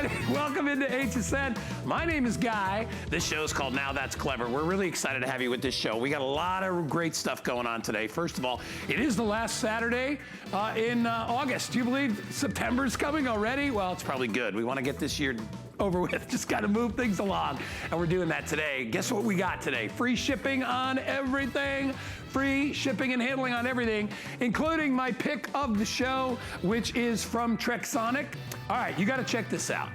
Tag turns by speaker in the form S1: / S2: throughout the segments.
S1: everybody. Welcome into HSN. My name is Guy. This show is called Now That's Clever. We're really excited to have you with this show. We got a lot of great stuff going on today. First of all, it is the last Saturday in August. Do you believe September's coming already? Well, it's probably good. We want to get this year over with. Just got to move things along. And we're doing that today. Guess what we got today? Free shipping on everything. Free shipping and handling on everything, including my pick of the show, which is from Trexonic. All right, you got to check this out.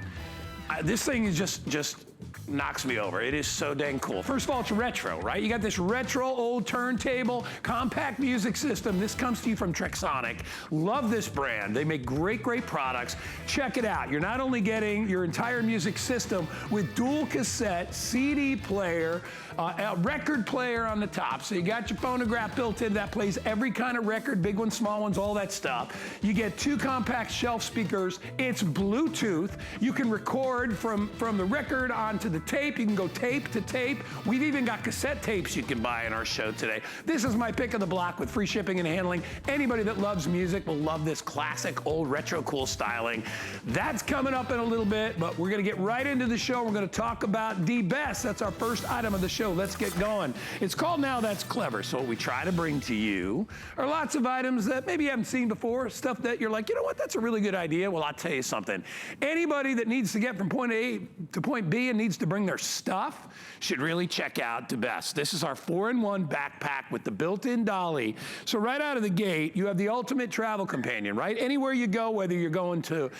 S1: This thing is just knocks me over. It is so dang cool. First of all, it's retro, right? You got this retro old turntable, compact music system. This comes to you from Trexonic. Love this brand. They make great, great products. Check it out. You're not only getting your entire music system with dual cassette, CD player, a record player on the top. So you got your phonograph built in that plays every kind of record, big ones, small ones, all that stuff. You get 2 compact shelf speakers. It's Bluetooth. You can record from the record onto the tape. You can go tape to tape. We've even got cassette tapes you can buy in our show today. This is my pick of the block with free shipping and handling. Anybody that loves music will love this classic, old, retro, cool styling. That's coming up in a little bit, but we're gonna get right into the show. We're gonna talk about the best. That's our first item of the show. Let's get going. It's called Now That's Clever. So what we try to bring to you are lots of items that maybe you haven't seen before, stuff that you're like, you know what, that's a really good idea. Well, I'll tell you something. Anybody that needs to get from point A to point B and needs to bring their stuff should really check out the best. This is our 4-in-1 backpack with the built-in dolly. So right out of the gate, you have the ultimate travel companion, right? Anywhere you go, whether you're going to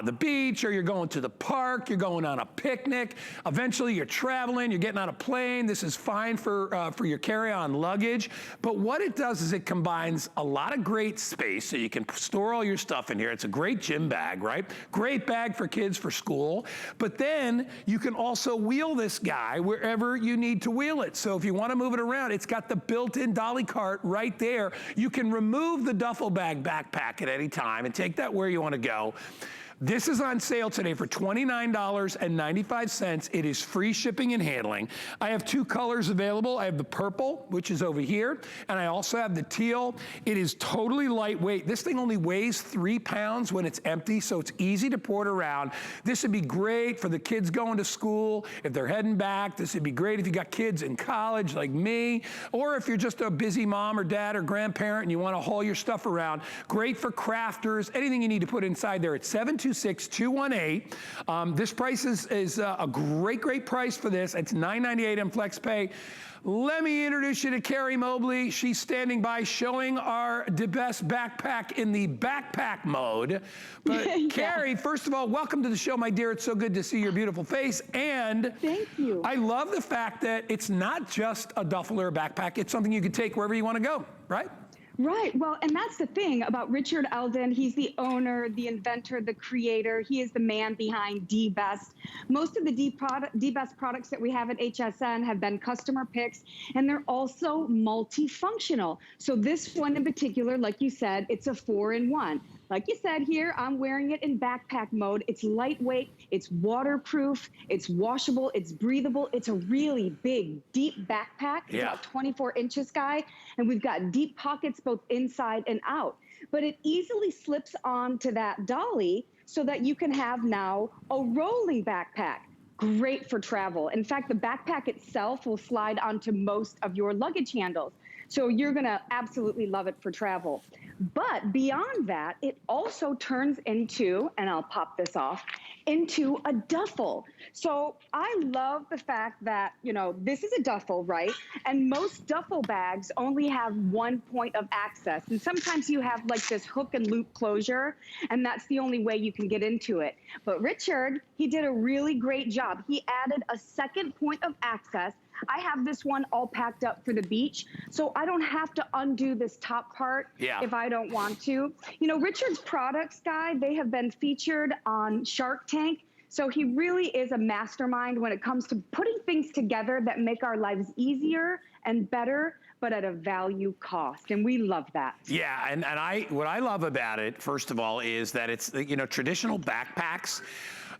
S1: the beach or you're going to the park, you're going on a picnic, eventually you're traveling, you're getting on a plane. This is fine for your carry-on luggage. But what it does is it combines a lot of great space so you can store all your stuff in here. It's a great gym bag, right? Great bag for kids for school. But then you can also wheel this guy wherever you need to wheel it. So if you want to move it around, it's got the built-in dolly cart right there. You can remove the duffel bag backpack at any time and take that where you want to go. This is on sale today for $29.95. It is free shipping and handling. I have 2 colors available. I have the purple, which is over here, and I also have the teal. It is totally lightweight. This thing only weighs 3 pounds when it's empty, so it's easy to port around. This would be great for the kids going to school. If they're heading back, this would be great if you got kids in college like me, or if you're just a busy mom or dad or grandparent and you want to haul your stuff around. Great for crafters, anything you need to put inside there. It's 726-218. This price is a great, great price for this. It's $9.98 on FlexPay. Let me introduce you to Carrie Mobley. She's standing by showing our best backpack in the backpack mode. But yeah. Carrie, first of all, welcome to the show, my dear. It's so good to see your beautiful face. And
S2: thank you.
S1: I love the fact that it's not just a duffel or a backpack. It's something you can take wherever you want to go, right?
S2: Right. Well, and that's the thing about Richard Eldon. He's the owner, the inventor, the creator. He is the man behind D-Best. Most of the D-Best products that we have at HSN have been customer picks, and they're also multifunctional. So this one in particular, like you said, it's a 4-in-1. Like you said here, I'm wearing it in backpack mode. It's lightweight, it's waterproof, it's washable, it's breathable. It's a really big, deep backpack. It's about 24 inches, Guy, and we've got deep pockets both inside and out. But it easily slips onto that dolly so that you can have now a rolling backpack. Great for travel. In fact, the backpack itself will slide onto most of your luggage handles. So you're gonna absolutely love it for travel. But beyond that, it also turns into, and I'll pop this off, into a duffel. So I love the fact that, you know, this is a duffel, right? And most duffel bags only have 1 point of access. And sometimes you have like this hook and loop closure, and that's the only way you can get into it. But Richard, he did a really great job. He added a 2nd point of access. I have this one all packed up for the beach, so I don't have to undo this top part if I don't want to. You know, Richard's products, Guy, they have been featured on Shark Tank, so he really is a mastermind when it comes to putting things together that make our lives easier and better, but at a value cost, and we love that.
S1: Yeah, and what I love about it, first of all, is that it's, you know, traditional backpacks,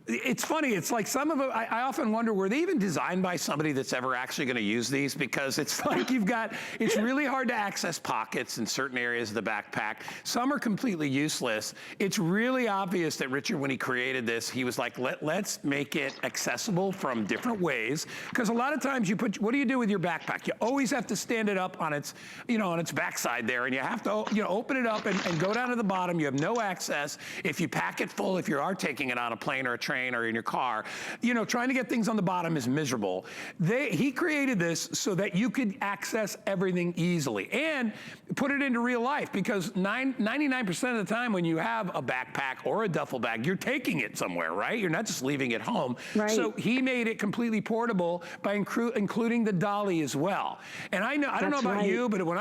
S1: It's funny, it's like some of them, I often wonder, were they even designed by somebody that's ever actually gonna use these? Because it's like it's really hard to access pockets in certain areas of the backpack. Some are completely useless. It's really obvious that Richard, when he created this, he was like, let's make it accessible from different ways. Because a lot of times what do you do with your backpack? You always have to stand it up on its, on its backside there, and you have to, open it up and go down to the bottom. You have no access. If you pack it full, if you are taking it on a plane or a train or in your car, trying to get things on the bottom is miserable. He created this so that you could access everything easily and put it into real life, because 99% of the time when you have a backpack or a duffel bag, you're taking it somewhere, right? You're not just leaving it home.
S2: Right.
S1: So he made it completely portable by including the dolly as well. And I don't know about you, but when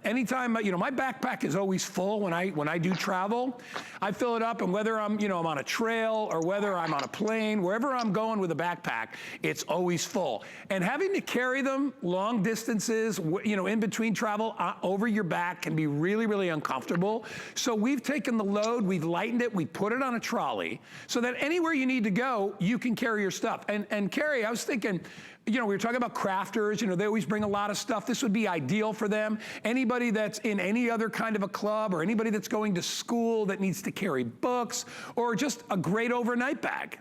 S1: anytime, my backpack is always full when I do travel. I fill it up, and whether I'm on a trail or whether I'm on a plane, wherever I'm going with a backpack, it's always full. And having to carry them long distances, in between travel, over your back can be really, really uncomfortable. So we've taken the load, we've lightened it, we put it on a trolley so that anywhere you need to go, you can carry your stuff. And Carrie, I was thinking, we were talking about crafters, they always bring a lot of stuff. This would be ideal for them. Anybody that's in any other kind of a club, or anybody that's going to school that needs to carry books, or just a great overnight bag,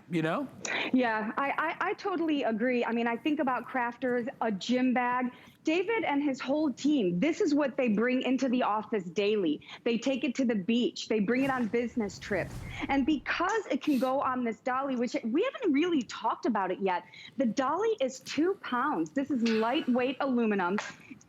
S2: Yeah, I totally agree. I mean, I think about crafters, a gym bag. David and his whole team, this is what they bring into the office daily. They take it to the beach. They bring it on business trips. And because it can go on this dolly, which we haven't really talked about it yet, the dolly is 2 pounds. This is lightweight aluminum.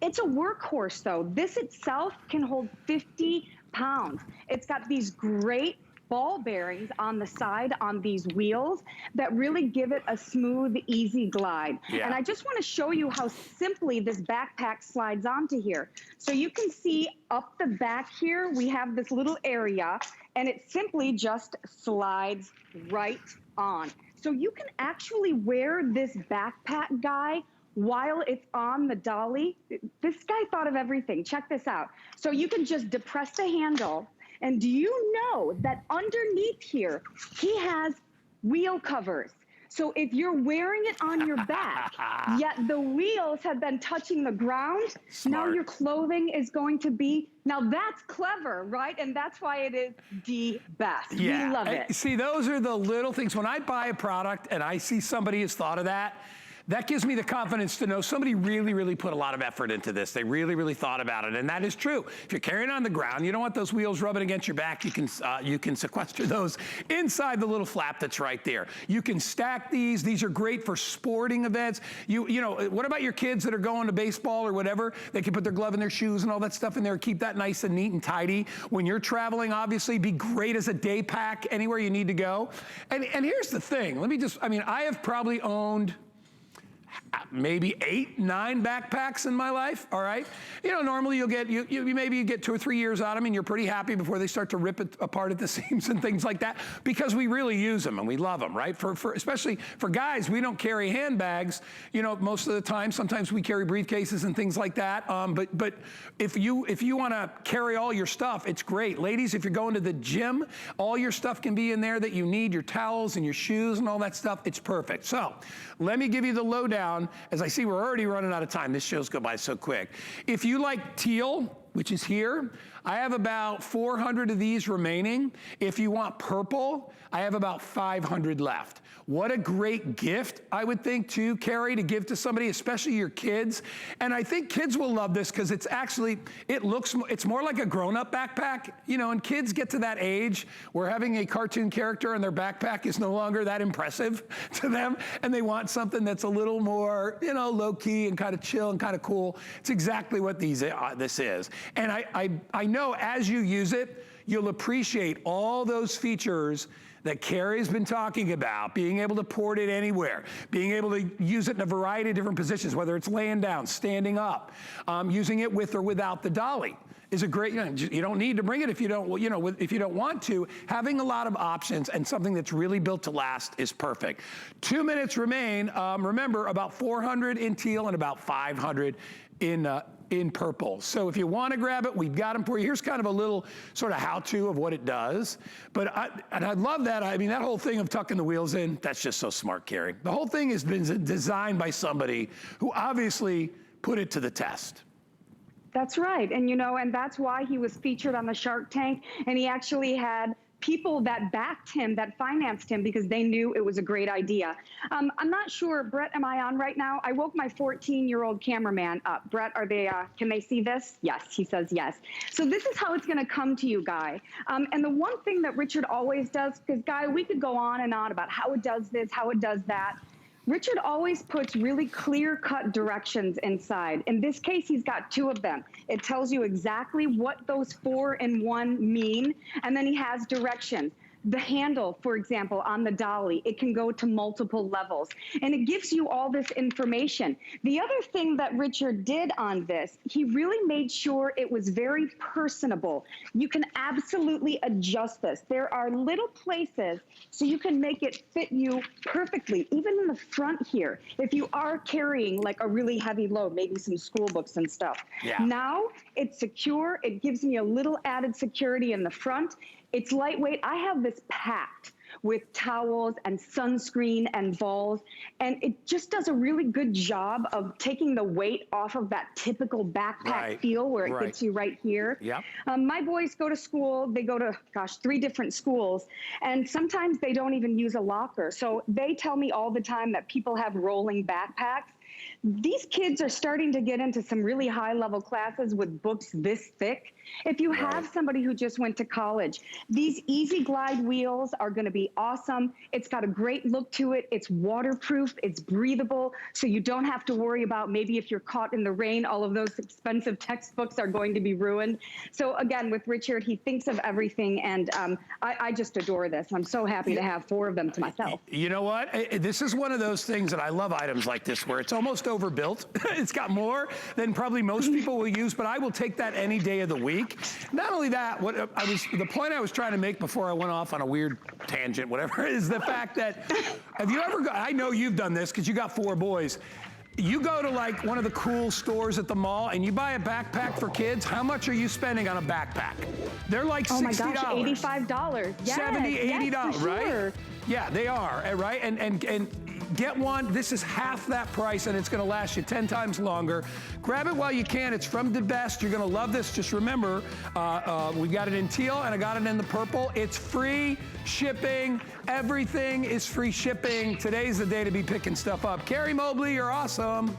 S2: It's a workhorse, though. This itself can hold 50 pounds. It's got these great ball bearings on the side on these wheels that really give it a smooth, easy glide. Yeah. And I just want to show you how simply this backpack slides onto here. So you can see up the back here, we have this little area, and it simply just slides right on. So you can actually wear this backpack, guy, while it's on the dolly. This guy thought of everything. Check this out. So you can just depress the handle. And do you know that underneath here, he has wheel covers? So if you're wearing it on your back, yet the wheels have been touching the ground, Smart. Now your clothing is going to be, now that's clever, right? And that's why it is the best. Yeah. We love it.
S1: See, those are the little things. When I buy a product and I see somebody has thought of that, that gives me the confidence to know somebody really, really put a lot of effort into this. They really, really thought about it, and that is true. If you're carrying on the ground, you don't want those wheels rubbing against your back. You can sequester those inside the little flap that's right there. You can stack these. These are great for sporting events. What about your kids that are going to baseball or whatever? They can put their glove in their shoes and all that stuff in there. Keep that nice and neat and tidy. When you're traveling, obviously, be great as a day pack anywhere you need to go. And here's the thing. I have probably owned maybe 8, 9 backpacks in my life, all right? Normally you'll get, maybe you get 2 or 3 years out of them and you're pretty happy before they start to rip it apart at the seams and things like that, because we really use them and we love them, right? Especially for guys, we don't carry handbags, most of the time. Sometimes we carry briefcases and things like that. But if you want to carry all your stuff, it's great. Ladies, if you're going to the gym, all your stuff can be in there that you need, your towels and your shoes and all that stuff. It's perfect. So let me give you the lowdown. As I see, we're already running out of time. This show's go by so quick. If you like teal, which is here, I have about 400 of these remaining. If you want purple, I have about 500 left. What a great gift, I would think, to carry, to give to somebody, especially your kids. And I think kids will love this because it's more like a grown-up backpack. And kids get to that age where having a cartoon character in their backpack is no longer that impressive to them, and they want something that's a little more, low-key and kind of chill and kind of cool. It's exactly what this is. And I know as you use it, you'll appreciate all those features that Carrie's been talking about, being able to port it anywhere, being able to use it in a variety of different positions, whether it's laying down, standing up, using it with or without the dolly is a great, you don't need to bring it if you don't want to. Having a lot of options and something that's really built to last is perfect. 2 minutes remain. Remember, about 400 in teal and about 500 in in purple. So if you want to grab it, we've got them for you. Here's kind of a little sort of how-to of what it does. But I love that. I mean, that whole thing of tucking the wheels in, that's just so smart, Carrie. The whole thing has been designed by somebody who obviously put it to the test.
S2: That's right. And, you know, and that's why he was featured on the Shark Tank. And he actually had people that backed him, that financed him, because they knew it was a great idea. I'm not sure, Brett, am I on right now? I woke my 14-year-old cameraman up. Brett, are they, can they see this? Yes, he says yes. So this is how it's gonna come to you, Guy. And the one thing that Richard always does, because Guy, we could go on and on about how it does this, how it does that. Richard always puts really clear-cut directions inside. In this case, he's got 2 of them. It tells you exactly what those 4 and 1 mean, and then he has directions. The handle, for example, on the dolly, it can go to multiple levels, and it gives you all this information. The other thing that Richard did on this, he really made sure it was very personable. You can absolutely adjust this. There are little places so you can make it fit you perfectly, even in the front here. If you are carrying like a really heavy load, maybe some school books and stuff. Yeah. Now it's secure. It gives me a little added security in the front. It's lightweight. I have this packed with towels and sunscreen and balls, and it just does a really good job of taking the weight off of that typical backpack feel where it gets you right here. Yep. My boys go to school. They go to, gosh, 3 different schools, and sometimes they don't even use a locker. So they tell me all the time that people have rolling backpacks. These kids are starting to get into some really high-level classes with books this thick. If you have somebody who just went to college, these Easy Glide wheels are going to be awesome. It's got a great look to it. It's waterproof. It's breathable, so you don't have to worry about maybe if you're caught in the rain, all of those expensive textbooks are going to be ruined. So again, with Richard, he thinks of everything, and I just adore this. I'm so happy to have 4 of them to myself.
S1: You know what? This is one of those things that I love items like this where it's almost overbuilt. It's got more than probably most people will use, but I will take that any day of the week. Not only that, the point I was trying to make before I went off on a weird tangent, whatever, is the fact that, have you ever, I know you've done this because you got 4 boys. You go to like one of the cool stores at the mall and you buy a backpack for kids. How much are you spending on a backpack? They're like $60.
S2: Oh my gosh, $85. Yes,
S1: $70, $80,
S2: for
S1: right?
S2: sure.
S1: Yeah, they are, right? And get one. This is half that price, and it's going to last you 10 times longer. Grab it while you can. It's from the best. You're going to love this. Just remember, we got it in teal, and I got it in the purple. It's free shipping. Everything is free shipping. Today's the day to be picking stuff up. Carrie Mobley, you're awesome.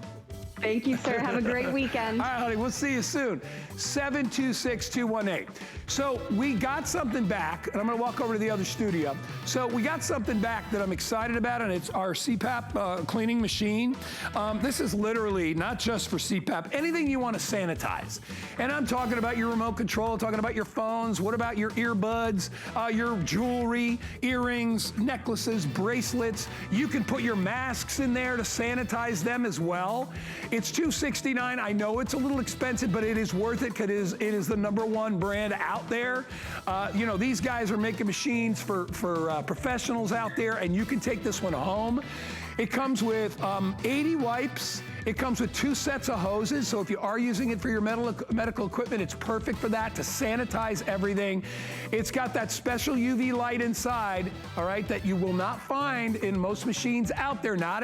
S2: Thank you, sir. Have a great weekend.
S1: All right, honey, we'll see you soon. 726-218. So we got something back, and I'm going to walk over to the other studio. So we got something back that I'm excited about, and it's our Cpap cleaning machine. This is literally not just for Cpap, anything you want to sanitize. And I'm talking about your remote control, talking about your phones. What about your earbuds, your jewelry, earrings, necklaces, bracelets? You can put your masks in there to sanitize them as well. It's $269. I know it's a little expensive, but it is worth it because it is the #1 brand out there. You know, these guys are making machines for professionals out there, and you can take this one home. It comes with 80 wipes. It comes with 2 sets of hoses, so if you are using it for your medical equipment, it's perfect for that, to sanitize everything. It's got that special UV light inside, all right, that you will not find in most machines out there, not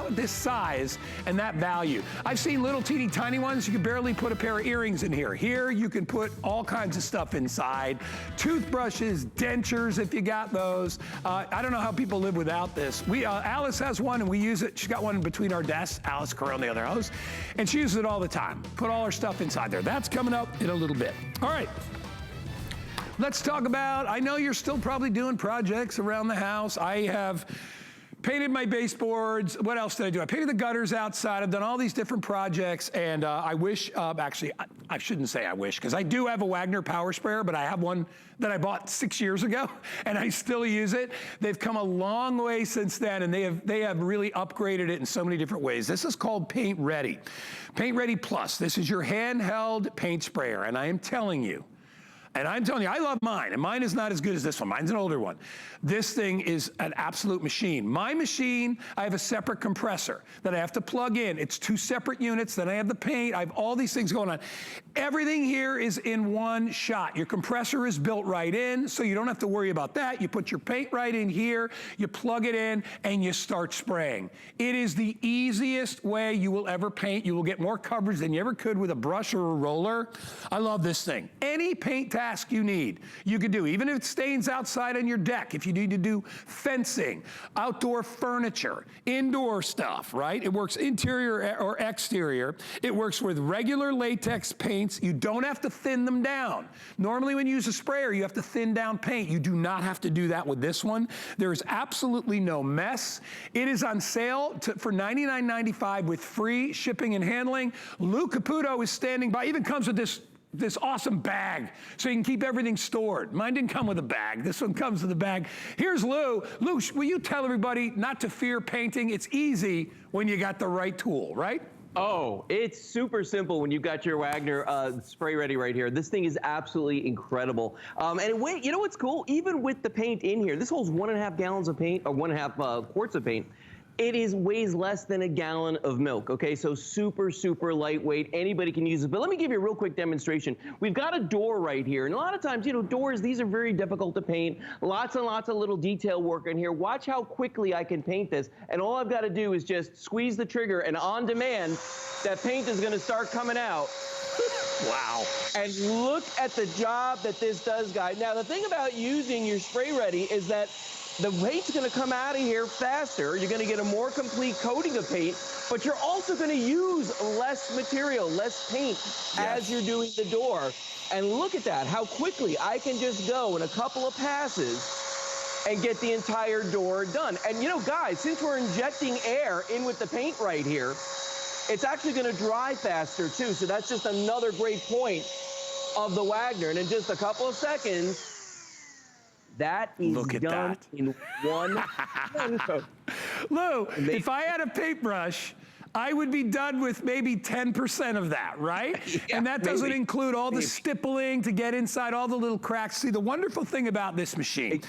S1: with this size and that value. I've seen little teeny tiny ones, you can barely put a pair of earrings in here. Here, you can put all kinds of stuff inside. Toothbrushes, dentures, if you got those. I don't know how people live without this. Alice has one, and we use it. She's got one between our desks. Alice Corral, the other host, and she uses it all the time. Put all her stuff inside there. That's coming up in a little bit. All right. Let's talk about, I know you're still probably doing projects around the house. I have painted my baseboards. What else did I do? I painted the gutters outside. I've done all these different projects, and I wish, actually, I shouldn't say I wish, because I do have a Wagner power sprayer, but I have one that I bought 6 years ago, and I still use it. They've come a long way since then, and they have really upgraded it in so many different ways. This is called Paint Ready. Paint Ready Plus. This is your handheld paint sprayer, and I am telling you, And I'm telling you, I love mine, and mine is not as good as this one. Mine's an older one. This thing is an absolute machine. My machine, I have a separate compressor that I have to plug in. It's 2 separate units. Then I have the paint. I have all these things going on. Everything here is in one shot. Your compressor is built right in, so you don't have to worry about that. You put your paint right in here, you plug it in, and you start spraying. It is the easiest way you will ever paint. You will get more coverage than you ever could with a brush or a roller. I love this thing. Any paint task you need, you could do, even if it stains outside on your deck, if you need to do fencing, outdoor furniture, indoor stuff, right? It works interior or exterior. It works with regular latex paints. You don't have to thin them down. Normally when you use a sprayer, you have to thin down paint. You do not have to do that with this one. There is absolutely no mess. It is on sale for $99.95 with free shipping and handling. Lou Caputo is standing by, even comes with this awesome bag, so you can keep everything stored. Mine didn't come with a bag. This one comes with a bag. Here's Lou. Lou, will you tell everybody not to fear painting? It's easy when you got the right tool, right?
S3: Oh, it's super simple when you've got your Wagner spray ready right here. This thing is absolutely incredible. You know what's cool? Even with the paint in here, this holds 1.5 gallons of paint, or 1.5 quarts of paint. It weighs less than a gallon of milk, okay? So super, super lightweight. Anybody can use it. But let me give you a real quick demonstration. We've got a door right here. And a lot of times, you know, doors, these are very difficult to paint. Lots and lots of little detail work in here. Watch how quickly I can paint this. And all I've got to do is just squeeze the trigger, and on demand, that paint is going to start coming out.
S1: Wow.
S3: And look at the job that this does, guys. Now, the thing about using your spray ready is that the paint's going to come out of here faster. You're going to get a more complete coating of paint, but you're also going to use less material, less paint as you're doing the door. And look at that, how quickly I can just go in a couple of passes and get the entire door done. And you know, guys, since we're injecting air in with the paint right here, it's actually going to dry faster too. So that's just another great point of the Wagner. And in just a couple of seconds, that is done in one.
S1: Lou, if I had a paintbrush, I would be done with maybe 10% of that, right?
S3: Yeah,
S1: and that doesn't include all the stippling to get inside all the little cracks. See, the wonderful thing about this machine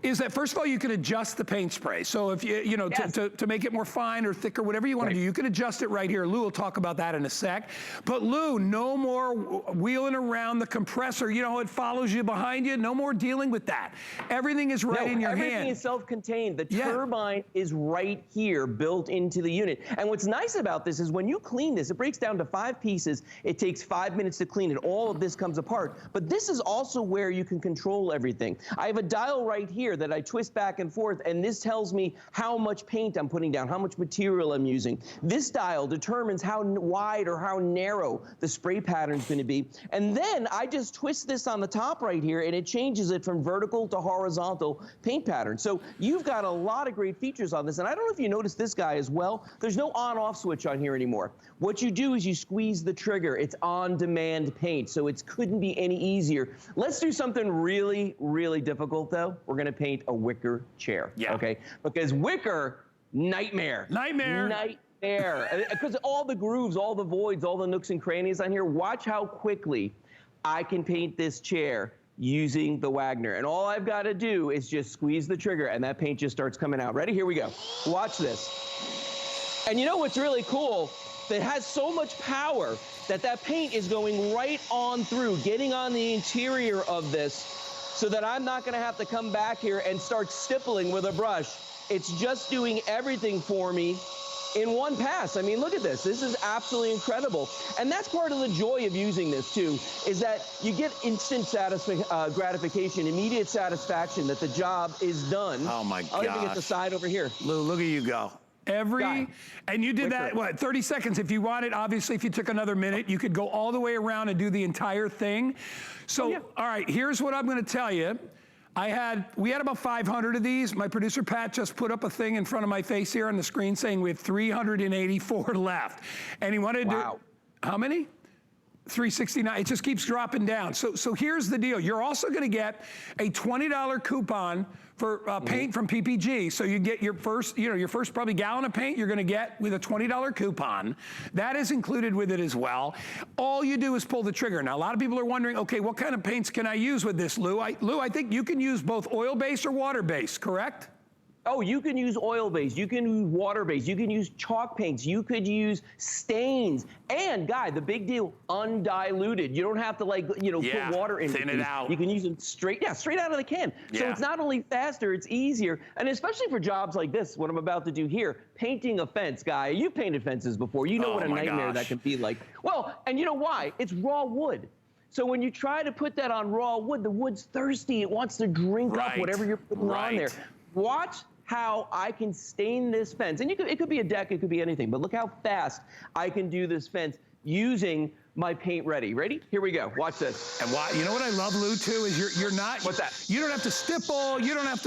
S1: is that, first of all, you can adjust the paint spray. So if you know, to make it more fine or thicker, whatever you want to do, you can adjust it right here. Lou will talk about that in a sec. But Lou, no more wheeling around the compressor. You know, it follows you behind you. No more dealing with that. Everything is right in your hand.
S3: Everything is self-contained. The turbine is right here, built into the unit. And what's nice about this is when you clean this, it breaks down to 5 pieces. It takes 5 minutes to clean it. All of this comes apart. But this is also where you can control everything. I have a dial right here that I twist back and forth, and this tells me how much paint I'm putting down, how much material I'm using. This dial determines how wide or how narrow the spray pattern is going to be. And then I just twist this on the top right here, and it changes it from vertical to horizontal paint pattern. So you've got a lot of great features on this. And I don't know if you noticed this guy as well. There's no on-off switch on here anymore. What you do is you squeeze the trigger. It's on-demand paint, so it couldn't be any easier. Let's do something really, really difficult, though. We're going to paint a wicker chair, okay? Because wicker, nightmare. Nightmare. Because all the grooves, all the voids, all the nooks and crannies on here, watch how quickly I can paint this chair using the Wagner. And all I've got to do is just squeeze the trigger, and that paint just starts coming out. Ready? Here we go. Watch this. And you know what's really cool? It has so much power that paint is going right on through, getting on the interior of this, so that I'm not going to have to come back here and start stippling with a brush. It's just doing everything for me in one pass. I mean, look at this. This is absolutely incredible. And that's part of the joy of using this, too, is that you get instant gratification, immediate satisfaction that the job is done.
S1: Oh, my gosh.
S3: I'll even get the side over here.
S1: Lou, look at you go. And you did that, what, 30 seconds. If you wanted, obviously, if you took another minute, you could go all the way around and do the entire thing. So, all right, here's what I'm going to tell you. We had about 500 of these. My producer, Pat, just put up a thing in front of my face here on the screen saying we have 384 left. And he wanted to, how many? $369. It just keeps dropping down. So here's the deal. You're also going to get a $20 coupon for paint from PPG. So you get your first, your first probably gallon of paint you're going to get with a $20 coupon. That is included with it as well. All you do is pull the trigger. Now, a lot of people are wondering, okay, what kind of paints can I use with this, Lou? Lou, I think you can use both oil-based or water-based, correct?
S3: Oh, you can use oil-based, you can use water-based, you can use chalk paints, you could use stains, and Guy, the big deal, undiluted. You don't have to put water in
S1: thin it out.
S3: You can use them straight out of the can. So it's not only faster, it's easier, and especially for jobs like this, what I'm about to do here, painting a fence, Guy. You've painted fences before. You know what a nightmare that can be like. Well, and you know why? It's raw wood. So when you try to put that on raw wood, the wood's thirsty. It wants to drink up whatever you're putting on there. Watch how I can stain this fence. And it could be a deck, it could be anything, but look how fast I can do this fence using my paint ready. Ready? Here we go. Watch this.
S1: And you know what I love, Lou, too, is you're not.
S3: What's that?
S1: You don't have to stipple. You don't have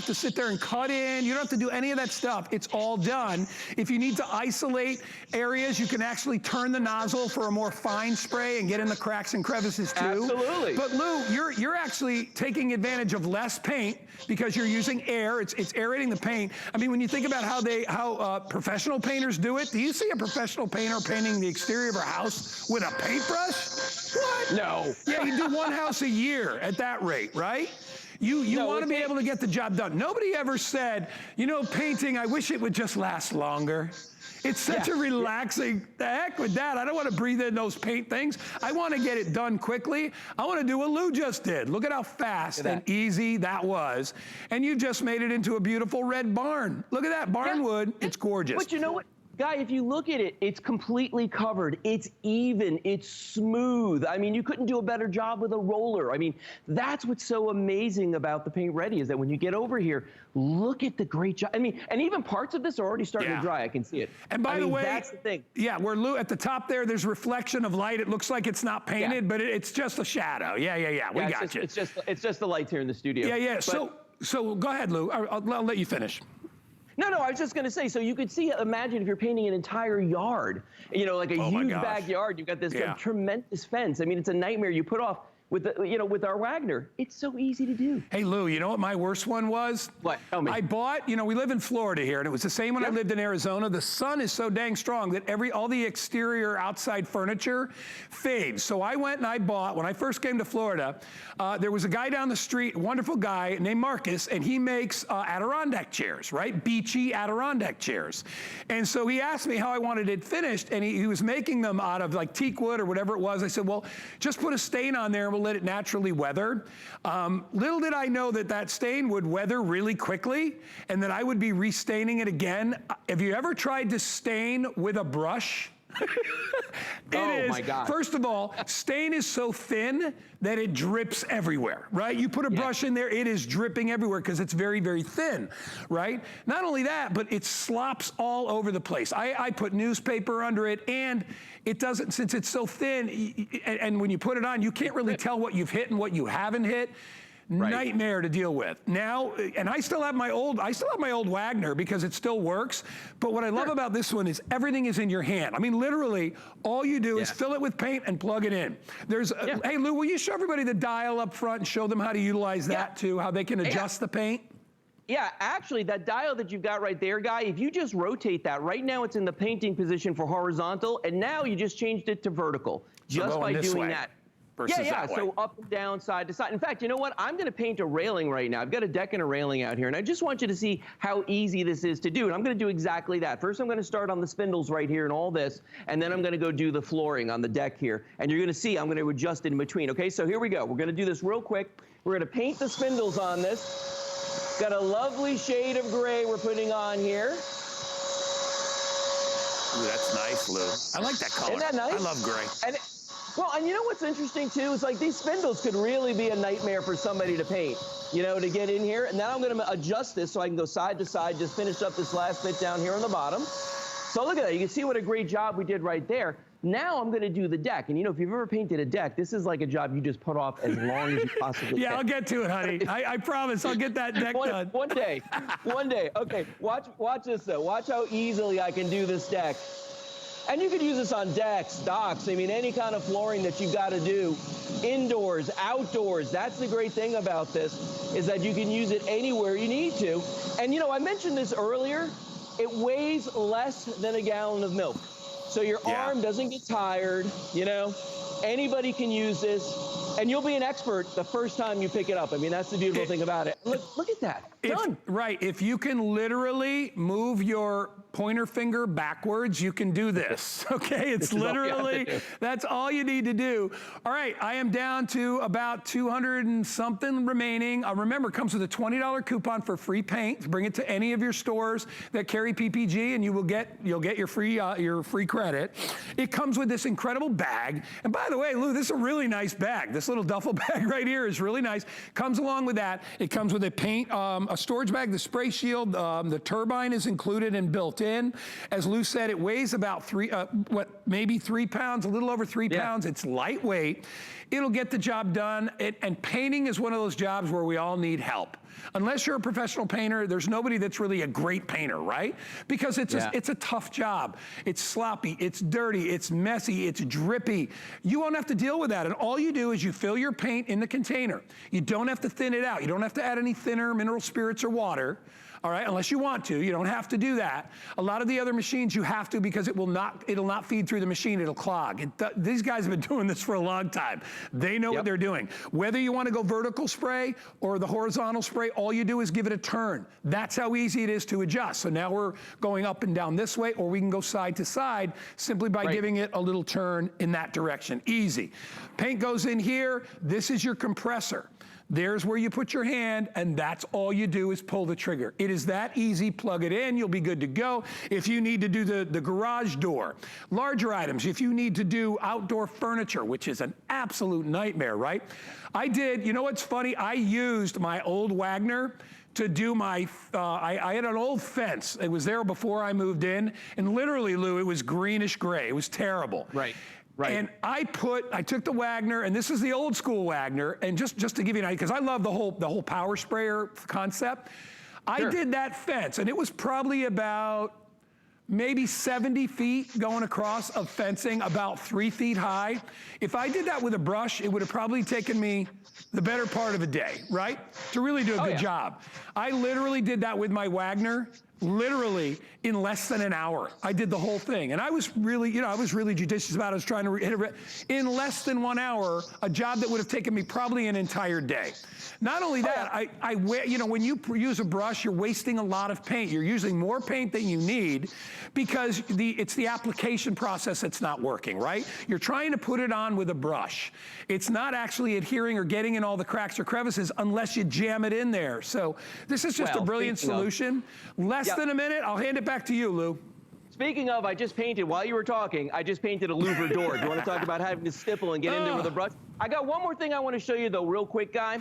S1: to sit there and cut in. You don't have to do any of that stuff. It's all done. If you need to isolate areas, you can actually turn the nozzle for a more fine spray and get in the cracks and crevices too.
S3: Absolutely.
S1: But Lou, you're actually taking advantage of less paint because you're using air. It's aerating the paint. I mean, when you think about how professional painters do it, do you see a professional painter painting the exterior of a house with a paintbrush? What?
S3: No.
S1: Yeah, you do one house a year at that rate, right? You want to be able to get the job done. Nobody ever said, painting, I wish it would just last longer. It's such a relaxing, the heck with that. I don't want to breathe in those paint things. I want to get it done quickly. I want to do what Lou just did. Look at how fast and easy that was. And you just made it into a beautiful red barn. Look at that barnwood. It's gorgeous.
S3: But you know what? Guy, if you look at it, it's completely covered. It's even. It's smooth. I mean, you couldn't do a better job with a roller. I mean, that's what's so amazing about the Paint Ready is that when you get over here, look at the great job. I mean, and even parts of this are already starting to dry. I can see it.
S1: And by the way,
S3: that's the thing.
S1: Yeah, where Lou, at the top there's reflection of light. It looks like it's not painted, but it's just a shadow. Yeah. We got you.
S3: It's just the lights here in the studio.
S1: Yeah. But, so go ahead, Lou. I'll let you finish.
S3: No, I was just going to say, so you could see, imagine if you're painting an entire yard, like a huge backyard, you've got this tremendous fence. I mean, it's a nightmare you put off with with our Wagner. It's so easy to do.
S1: Hey, Lou, you know what my worst one was?
S3: What? Tell me.
S1: I bought, we live in Florida here, and it was the same when I lived in Arizona. The sun is so dang strong that all the exterior outside furniture fades. So I went and I bought, when I first came to Florida, there was a guy down the street, a wonderful guy named Marcus, and he makes Adirondack chairs, right? Beachy Adirondack chairs. And so he asked me how I wanted it finished, and he was making them out of like teak wood or whatever it was. I said, well, just put a stain on there and we'll let it naturally weather. Little did I know that stain would weather really quickly and that I would be restaining it again. Have you ever tried to stain with a brush?
S3: My God.
S1: First of all, stain is so thin that it drips everywhere, right? You put a brush in there, it is dripping everywhere because it's very, very thin, right? Not only that, but it slops all over the place. I put newspaper under it, and it doesn't, since it's so thin, and when you put it on, you can't really tell what you've hit and what you haven't hit. Nightmare to deal with. Now, and I still have my old Wagner because it still works. But what I love about this one is everything is in your hand. I mean, literally, all you do is fill it with paint and plug it in. Hey, Lou, will you show everybody the dial up front and show them how to utilize that too, how they can adjust the paint?
S3: Yeah, actually, that dial that you've got right there, Guy, if you just rotate that, right now it's in the painting position for horizontal, and now you just changed it to vertical just by doing that. So up and down, side to side. In fact, you know what? I'm going to paint a railing right now. I've got a deck and a railing out here, and I just want you to see how easy this is to do. And I'm going to do exactly that. First, I'm going to start on the spindles right here and all this, and then I'm going to go do the flooring on the deck here. And you're going to see I'm going to adjust in between. Okay, so here we go. We're going to do this real quick. We're going to paint the spindles on this. Got a lovely shade of gray we're putting on here.
S1: Ooh, that's nice, Lou. I like that color.
S3: Isn't that nice?
S1: I love gray.
S3: And you know what's interesting too is like these spindles could really be a nightmare for somebody to paint, to get in here. And now I'm going to adjust this so I can go side to side, just finish up this last bit down here on the bottom. So look at that. You can see what a great job we did right there. Now I'm going to do the deck. And if you've ever painted a deck, this is like a job you just put off as long as you possibly can.
S1: I'll get to it, honey. I promise I'll get that deck done.
S3: One day. Okay, watch this though. Watch how easily I can do this deck. And you could use this on decks, docks, I mean, any kind of flooring that you've got to do, indoors, outdoors. That's the great thing about this, is that you can use it anywhere you need to. And you know, I mentioned this earlier, it weighs less than a gallon of milk. So your arm doesn't get tired, you know, anybody can use this. And you'll be an expert the first time you pick it up. I mean, that's the beautiful thing about it. Look at that. Done.
S1: Right. If you can literally move your pointer finger backwards, you can do this. Okay. It's literally, that's all you need to do. All right. I am down to about 200 and something remaining. Remember, it comes with a $20 coupon for free paint. Bring it to any of your stores that carry PPG and you'll get your free credit. It comes with this incredible bag. And by the way, Lou, this is a really nice bag. This little duffel bag right here is really nice. Comes along with that. It comes with a paint, a storage bag, the spray shield, the turbine is included and built in. As Lou said, it weighs about maybe 3 pounds, a little over 3 pounds. It's lightweight. It'll get the job done. And painting is one of those jobs where we all need help. Unless you're a professional painter, there's nobody that's really a great painter, right? Because it's a tough job. It's sloppy, it's dirty, it's messy, it's drippy. You won't have to deal with that. And all you do is you fill your paint in the container. You don't have to thin it out. You don't have to add any thinner, mineral spirits, or water. All right, unless you want to, you don't have to do that. A lot of the other machines you have to because it'll not feed through the machine, it'll clog. These guys have been doing this for a long time. They know what they're doing. Whether you want to go vertical spray or the horizontal spray, all you do is give it a turn. That's how easy it is to adjust. So now we're going up and down this way, or we can go side to side simply by giving it a little turn in that direction. Easy. Paint goes in here. This is your compressor. There's where you put your hand, and that's all you do is pull the trigger. It is that easy. Plug it in, you'll be good to go. If you need to do the garage door, larger items, if you need to do outdoor furniture, which is an absolute nightmare, right? You know what's funny? I used my old Wagner to do my, I had an old fence. It was there before I moved in, and literally, Lou, it was greenish gray. It was terrible.
S3: Right.
S1: And I took the Wagner, and this is the old school Wagner, and just to give you an idea, because I love the whole power sprayer concept. I did that fence, and it was probably about maybe 70 feet going across of fencing, about 3 feet high. If I did that with a brush, it would have probably taken me the better part of a day, right? To really do a good job. I literally did that with my Wagner. Literally in less than an hour, I did the whole thing. And I was really, judicious about it. I was trying to hit it in less than 1 hour, a job that would have taken me probably an entire day. Not only that, when you use a brush, you're wasting a lot of paint. You're using more paint than you need because it's the application process that's not working, right? You're trying to put it on with a brush. It's not actually adhering or getting in all the cracks or crevices unless you jam it in there. So this is just a brilliant solution. Less than a minute, I'll hand it back to you, Lou.
S3: Speaking of, I just painted, while you were talking, I just painted a louver door. Do you want to talk about having to stipple and get in there with a brush? I got one more thing I want to show you, though, real quick, Guy.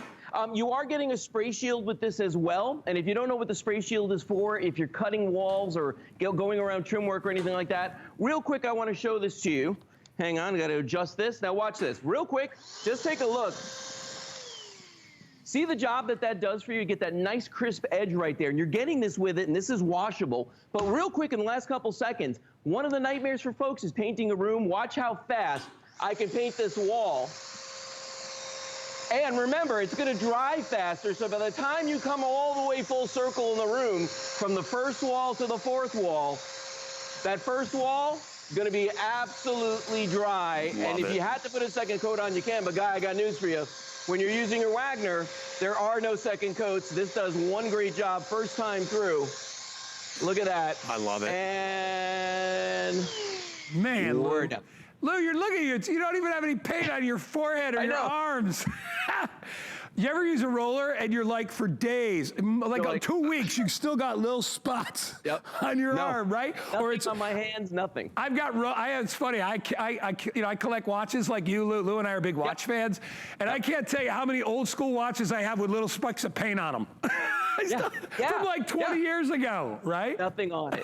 S3: You are getting a spray shield with this as well. And if you don't know what the spray shield is for, if you're cutting walls or going around trim work or anything like that, real quick, I want to show this to you. Hang on, I got to adjust this. Now watch this. Real quick, just take a look. See the job that does for you? You get that nice crisp edge right there, and you're getting this with it, and this is washable. But real quick, in the last couple seconds, one of the nightmares for folks is painting a room. Watch how fast I can paint this wall. And remember, it's gonna dry faster, so by the time you come all the way full circle in the room, from the first wall to the fourth wall, that first wall is gonna be absolutely dry. And if you had to put a second coat on, you can, but Guy, I got news for you. When you're using your Wagner, there are no second coats. This does one great job first time through. Look at that.
S1: I love it.
S3: And
S1: man,
S3: we're done.
S1: Lou, you're looking at you don't even have any paint on your forehead or your arms. You ever use a roller and you're like for days, like 2 weeks, you still got little spots on your arm, right?
S3: Nothing or it's on my hands, nothing.
S1: It's funny. I collect watches like you, Lou. Lou and I are big watch fans, and I can't tell you how many old school watches I have with little specks of paint on them. From like 20 years ago, right?
S3: Nothing on it.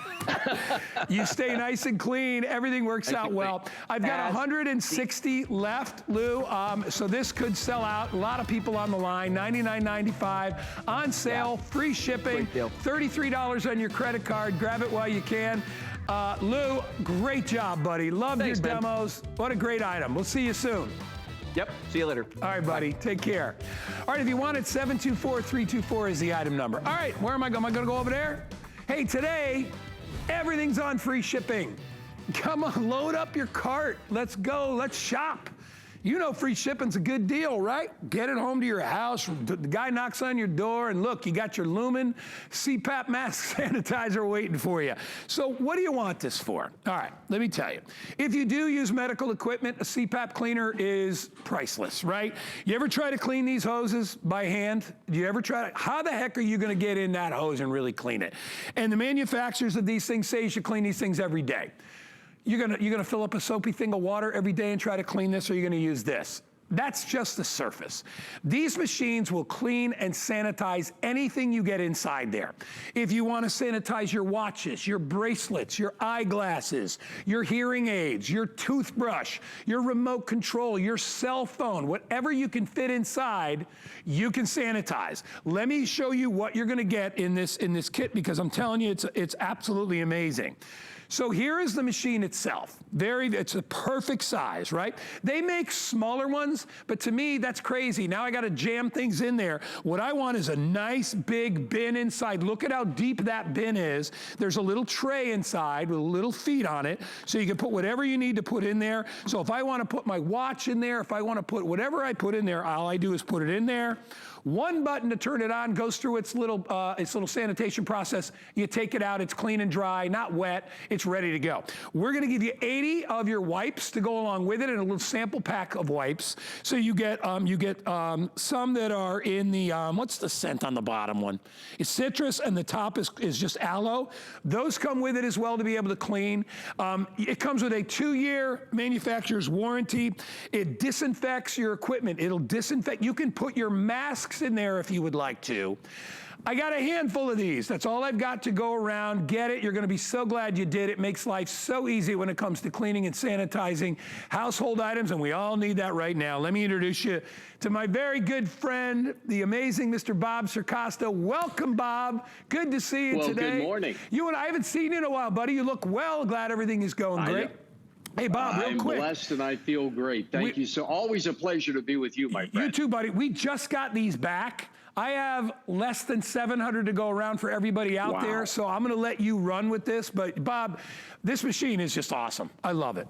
S1: You stay nice and clean. Everything works out well. I've got 160 left, Lou. So this could sell out. A lot of people on the line. $99.95 on sale, free shipping, $33 on your credit card. Grab it while you can. Lou, great job, buddy. Loved
S3: Thanks,
S1: your
S3: man.
S1: demos. What a great item. We'll see you soon.
S3: Yep. See you later.
S1: All right, buddy. Take care. All right, if you want it, 724-324 is the item number. All right, where am I going? Am I going to go over there? Hey, today, everything's on free shipping. Come on, load up your cart. Let's go. Let's shop. You know free shipping's a good deal, right? Get it home to your house. The guy knocks on your door, and look, you got your Lumen Cpap mask sanitizer waiting for you. So what do you want this for? All right, let me tell you. If you do use medical equipment, a Cpap cleaner is priceless, right? You ever try to clean these hoses by hand? Do you ever try to? How the heck are you going to get in that hose and really clean it? And the manufacturers of these things say you should clean these things every day. You're gonna fill up a soapy thing of water every day and try to clean this, or you're gonna use this. That's just the surface. These machines will clean and sanitize anything you get inside there. If you want to sanitize your watches, your bracelets, your eyeglasses, your hearing aids, your toothbrush, your remote control, your cell phone, whatever you can fit inside, you can sanitize. Let me show you what you're gonna get in this kit, because I'm telling you, it's absolutely amazing. So here is the machine itself. It's a perfect size, right? They make smaller ones, but to me, that's crazy. Now I gotta jam things in there. What I want is a nice big bin inside. Look at how deep that bin is. There's a little tray inside with little feet on it, so you can put whatever you need to put in there. So if I wanna put my watch in there, if I wanna put whatever I put in there, all I do is put it in there. One button to turn it on, goes through its little sanitation process. You take it out, it's clean and dry, not wet, it's ready to go. We're gonna give you 80 of your wipes to go along with it, and a little sample pack of wipes. So you get some that are in the, what's the scent on the bottom one? It's citrus, and the top is just aloe. Those come with it as well to be able to clean. It comes with a 2-year manufacturer's warranty. It disinfects your equipment. It'll disinfect. You can put your mask in there if you would like to. I got a handful of these. That's all I've got to go around. Get it. You're going to be so glad you did. It makes life so easy when it comes to cleaning and sanitizing household items, and we all need that right now. Let me introduce you to my very good friend, the amazing Mr. Bob Circosta. Welcome, Bob. Good to see you today.
S4: Well, good morning.
S1: You and I haven't seen you in a while, buddy. You look well. Glad everything is going great. Hey, Bob, real quick.
S4: I'm blessed and I feel great. Thank you. So always a pleasure to be with you, my friend.
S1: You too, buddy. We just got these back. I have less than 700 to go around for everybody out there, so I'm going to let you run with this. But, Bob, this machine is just awesome. I love it.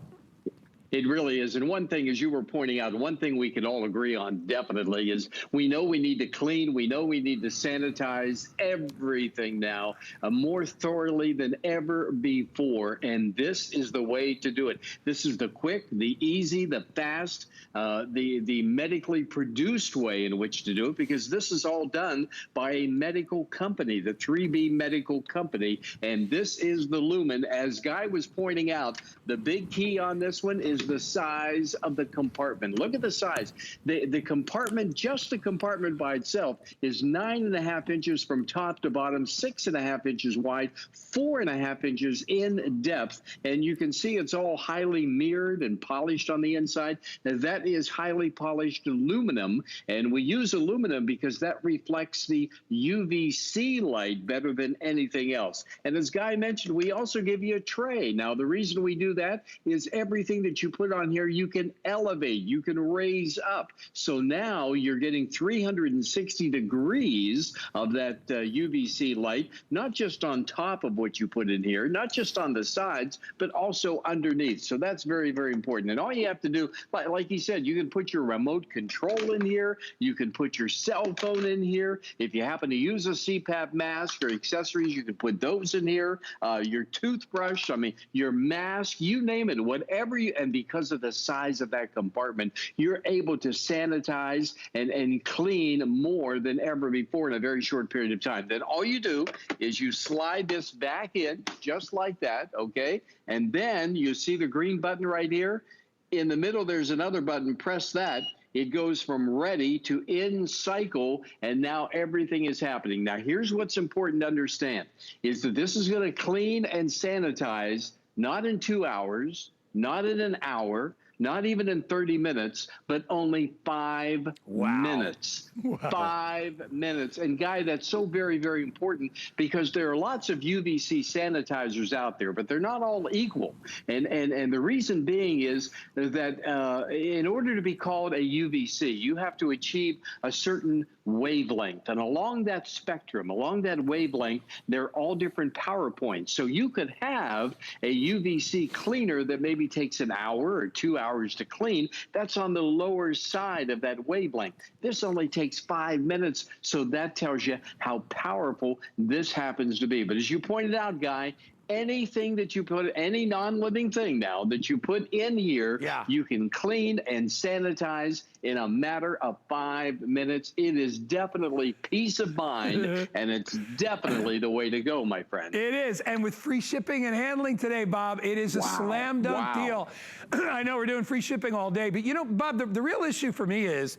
S4: It really is. And one thing, as you were pointing out, one thing we can all agree on definitely is we know we need to clean. We know we need to sanitize everything now more thoroughly than ever before. And this is the way to do it. This is the quick, the easy, the fast, the medically produced way in which to do it, because this is all done by a medical company, the 3B Medical Company. And this is the Lumen. As Guy was pointing out, the big key on this one is the size of the compartment. Look at the size. The compartment, just the compartment by itself, is 9.5 inches from top to bottom, 6.5 inches wide, 4.5 inches in depth. And you can see it's all highly mirrored and polished on the inside. Now, that is highly polished aluminum. And we use aluminum because that reflects the UVC light better than anything else. And as Guy mentioned, we also give you a tray. Now, the reason we do that is everything that you put on here, you can elevate, you can raise up. So now you're getting 360 degrees of that UVC light, not just on top of what you put in here, not just on the sides, but also underneath. So that's very, very important. And all you have to do, like you said, you can put your remote control in here. You can put your cell phone in here. If you happen to use a Cpap mask or accessories, you can put those in here. Your toothbrush, I mean, your mask, you name it, whatever you, and because of the size of that compartment, you're able to sanitize and clean more than ever before in a very short period of time. Then all you do is you slide this back in just like that, okay? And then you see the green button right here. In the middle, there's another button. Press that. It goes from ready to in cycle, and now everything is happening. Now, here's what's important to understand, is that this is going to clean and sanitize not in 2 hours, not in an hour, not even in 30 minutes, but only 5 minutes.
S1: Wow.
S4: 5 minutes. And Guy, that's so very, very important because there are lots of UVC sanitizers out there, but they're not all equal. And the reason being is that in order to be called a UVC, you have to achieve a certain wavelength. And along that spectrum, along that wavelength, they're all different power points. So you could have a UVC cleaner that maybe takes an hour or 2 hours to clean. That's on the lower side of that wavelength. This only takes 5 minutes. So that tells you how powerful this happens to be. But as you pointed out, Guy, anything that you put, any non-living thing now that you put in here, you can clean and sanitize in a matter of 5 minutes. It is definitely peace of mind, and it's definitely the way to go, my friend.
S1: It is, and with free shipping and handling today, Bob, it is a slam dunk deal. I know we're doing free shipping all day, but you know, Bob, the real issue for me is,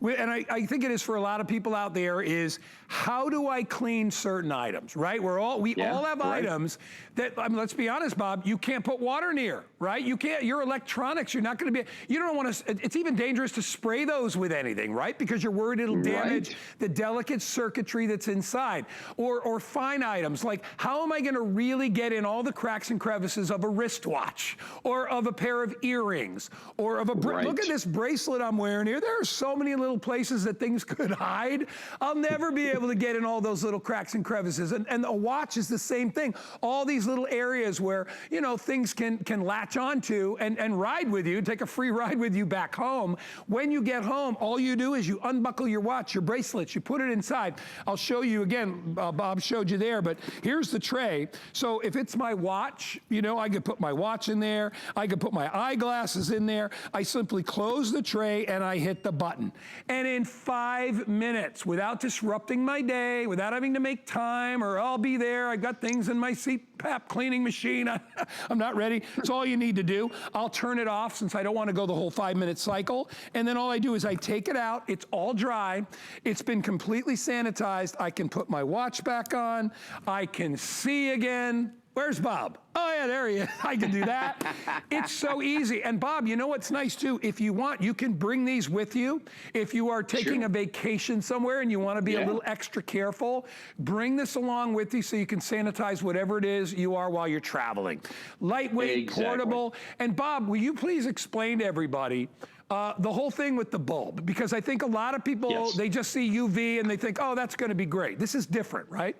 S1: and I think it is for a lot of people out there, is how do I clean certain items, right? We all have items that, I mean, let's be honest, Bob, you can't put water near, right? You can't, your electronics, you're not gonna be, you don't wanna, it's even dangerous to spray those with anything, right? Because you're worried it'll damage the delicate circuitry that's inside. Or fine items, like how am I gonna really get in all the cracks and crevices of a wristwatch, or of a pair of earrings, or of a, look at this bracelet I'm wearing here. There are so many little places that things could hide. I'll never be able to get in all those little cracks and crevices. And a watch is the same thing. All these little areas where, you know, things can latch onto and ride with you, take a free ride with you back home. When you get home, all you do is you unbuckle your watch, your bracelets, you put it inside. I'll show you again, Bob showed you there, but here's the tray. So if it's my watch, you know, I could put my watch in there, I could put my eyeglasses in there. I simply close the tray and I hit the button. And in 5 minutes, without disrupting my day, without having to make time, or I'll be there, I got things in my Cpap cleaning machine, I'm not ready. It's all you need to do. I'll turn it off since I don't want to go the whole 5-minute cycle. And then all I do is I take it out, it's all dry, it's been completely sanitized, I can put my watch back on, I can see again. Where's Bob? Oh yeah, there he is. I can do that. It's so easy. And Bob, you know what's nice too? If you want, you can bring these with you. If you are taking a vacation somewhere and you want to be a little extra careful, bring this along with you so you can sanitize whatever it is you are while you're traveling. Lightweight, portable. And Bob, will you please explain to everybody the whole thing with the bulb? Because I think a lot of people, they just see UV and they think, oh, that's going to be great. This is different, right?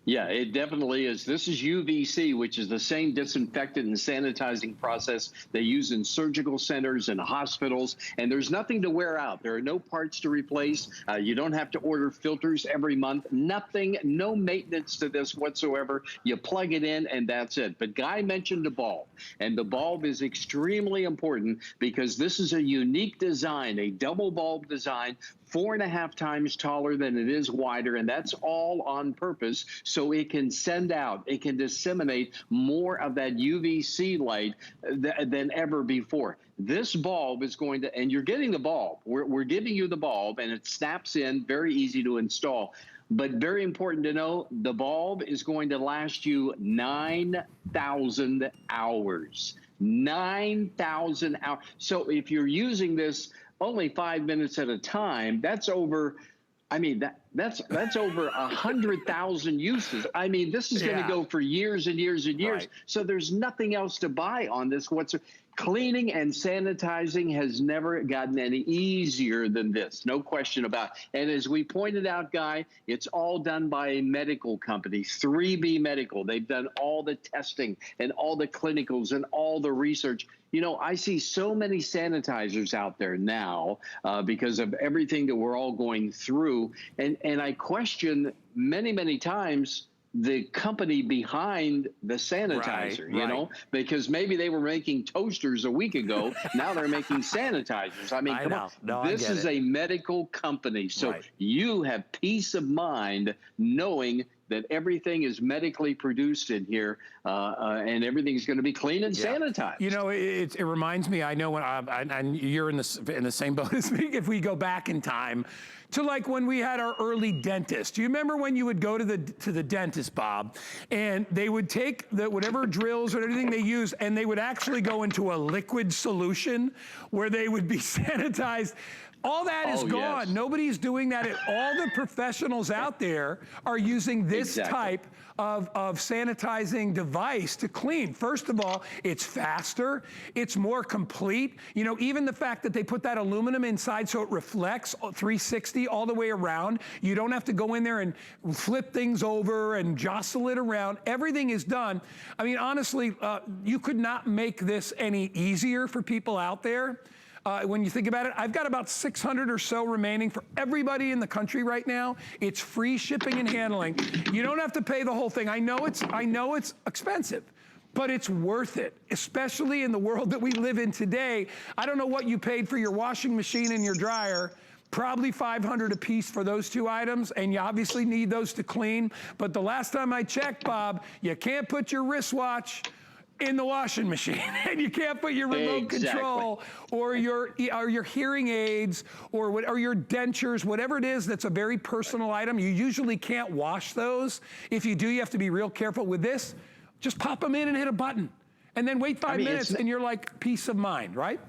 S4: Yeah, it definitely is. This is UVC, which is the same disinfectant and sanitizing process they use in surgical centers and hospitals. And there's nothing to wear out. There are no parts to replace. You don't have to order filters every month. Nothing, no maintenance to this whatsoever. You plug it in and that's it. But Guy mentioned the bulb. And the bulb is extremely important because this is a unique design, a double bulb design, 4.5 times taller than it is wider, and that's all on purpose so it can send out, it can disseminate more of that UVC light than ever before. This bulb is going to, and you're getting the bulb, we're giving you the bulb, and it snaps in, very easy to install. But very important to know, the bulb is going to last you 9,000 hours. 9,000 hours. So if you're using this only 5 minutes at a time, that's over, I mean, that's over 100,000 uses. I mean, this is going to go for years and years and years. So there's nothing else to buy on this whatsoever. Cleaning and sanitizing has never gotten any easier than this, no question about it. And as we pointed out, Guy, it's all done by a medical company, 3B Medical. They've done all the testing and all the clinicals and all the research. You know, I see so many sanitizers out there now because of everything that we're all going through. And I question many, many times the company behind the sanitizer, you know, because maybe they were making toasters a week ago. Now they're making sanitizers. I mean, come on. No, this is a medical company. So you have peace of mind knowing that everything is medically produced in here, and everything's going to be clean and sanitized.
S1: You know, it reminds me, I know when and you're in the same boat as me, if we go back in time to like when we had our early dentist. Do you remember when you would go to the dentist, Bob, and they would take whatever drills or anything they used, and they would actually go into a liquid solution where they would be sanitized? All that is gone. Yes. Nobody's doing that. All the professionals out there are using this type of sanitizing device to clean. First of all, it's faster, it's more complete. You know, even the fact that they put that aluminum inside so it reflects 360 all the way around. You don't have to go in there and flip things over and jostle it around. Everything is done. I mean, honestly, you could not make this any easier for people out there. When you think about it, I've got about 600 or so remaining for everybody in the country right now. It's free shipping and handling. You don't have to pay the whole thing. I know it's expensive, but it's worth it, especially in the world that we live in today. I don't know what you paid for your washing machine and your dryer. Probably $500 a piece for those two items, and you obviously need those to clean. But the last time I checked, Bob, you can't put your wristwatch in the washing machine, and you can't put your remote control or your hearing aids or your dentures, whatever it is that's a very personal item. You usually can't wash those. If you do, you have to be real careful. With this, just pop them in and hit a button, and then wait 5 minutes, and you're like, peace of mind, right?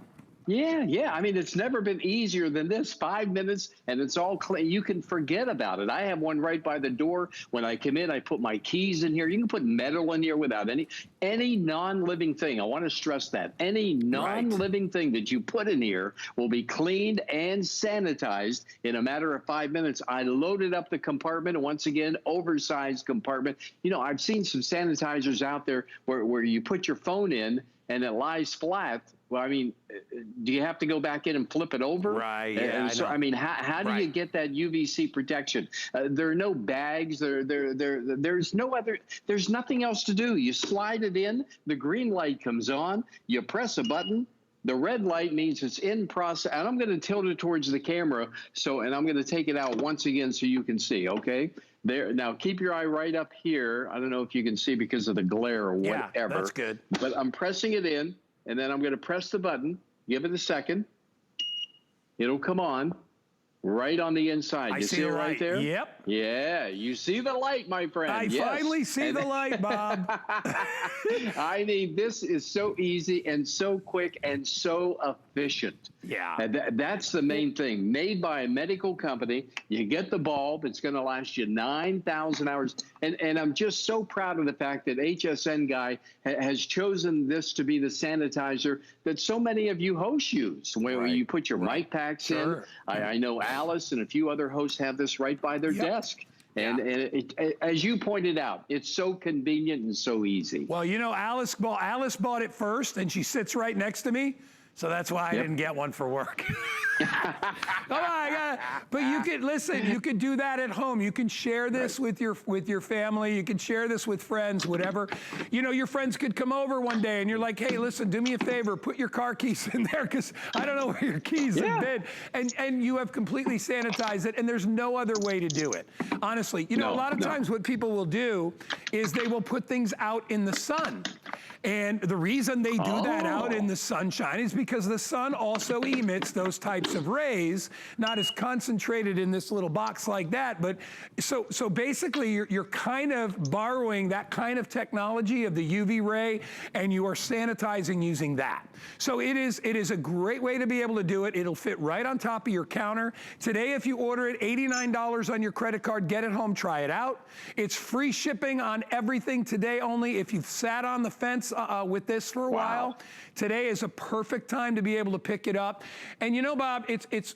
S4: Yeah. I mean, it's never been easier than this. 5 minutes, and it's all clean. You can forget about it. I have one right by the door. When I come in, I put my keys in here. You can put metal in here without any non-living thing. I want to stress that. Any non-living thing that you put in here will be cleaned and sanitized in a matter of 5 minutes. I loaded up the compartment, and once again, oversized compartment. You know, I've seen some sanitizers out there where you put your phone in and it lies flat. Well, I mean, do you have to go back in and flip it over?
S1: Right. Yeah.
S4: So, I mean, how do you get that UVC protection? There are no bags. There's no other. There's nothing else to do. You slide it in. The green light comes on. You press a button. The red light means it's in process. And I'm going to tilt it towards the camera. And I'm going to take it out once again so you can see. Okay. There. Now keep your eye right up here. I don't know if you can see because of the glare or whatever.
S1: Yeah, that's good.
S4: But I'm pressing it in. And then I'm going to press the button, give it a second. It'll come on right on the inside. You see it right there?
S1: Yep.
S4: Yeah, you see the light, my friend.
S1: I finally see the light, Bob.
S4: I mean, this is so easy and so quick and so efficient.
S1: Yeah.
S4: That's the main thing. Made by a medical company. You get the bulb. It's going to last you 9,000 hours. And I'm just so proud of the fact that HSN Guy has chosen this to be the sanitizer that so many of you hosts use, where you put your mic packs in. I know Alice and a few other hosts have this right by their desk. And as you pointed out, it's so convenient and so easy.
S1: Well, you know, Alice bought it first, and she sits right next to me. So that's why I didn't get one for work. But you could listen. You could do that at home. You can share this with your family. You can share this with friends. Whatever. You know, your friends could come over one day, and you're like, "Hey, listen, do me a favor. Put your car keys in there because I don't know where your keys have been." And you have completely sanitized it. And there's no other way to do it. Honestly, you know, a lot of times what people will do is they will put things out in the sun. And the reason they do that out in the sunshine is because the sun also emits those types of rays, not as concentrated in this little box like that. But so basically you're kind of borrowing that kind of technology of the UV ray, and you are sanitizing using that. So it is a great way to be able to do it. It'll fit right on top of your counter. Today, if you order it, $89 on your credit card, get it home, try it out. It's free shipping on everything today only. If you've sat on the fence with this for a while, today is a perfect time to be able to pick it up. And you know, Bob,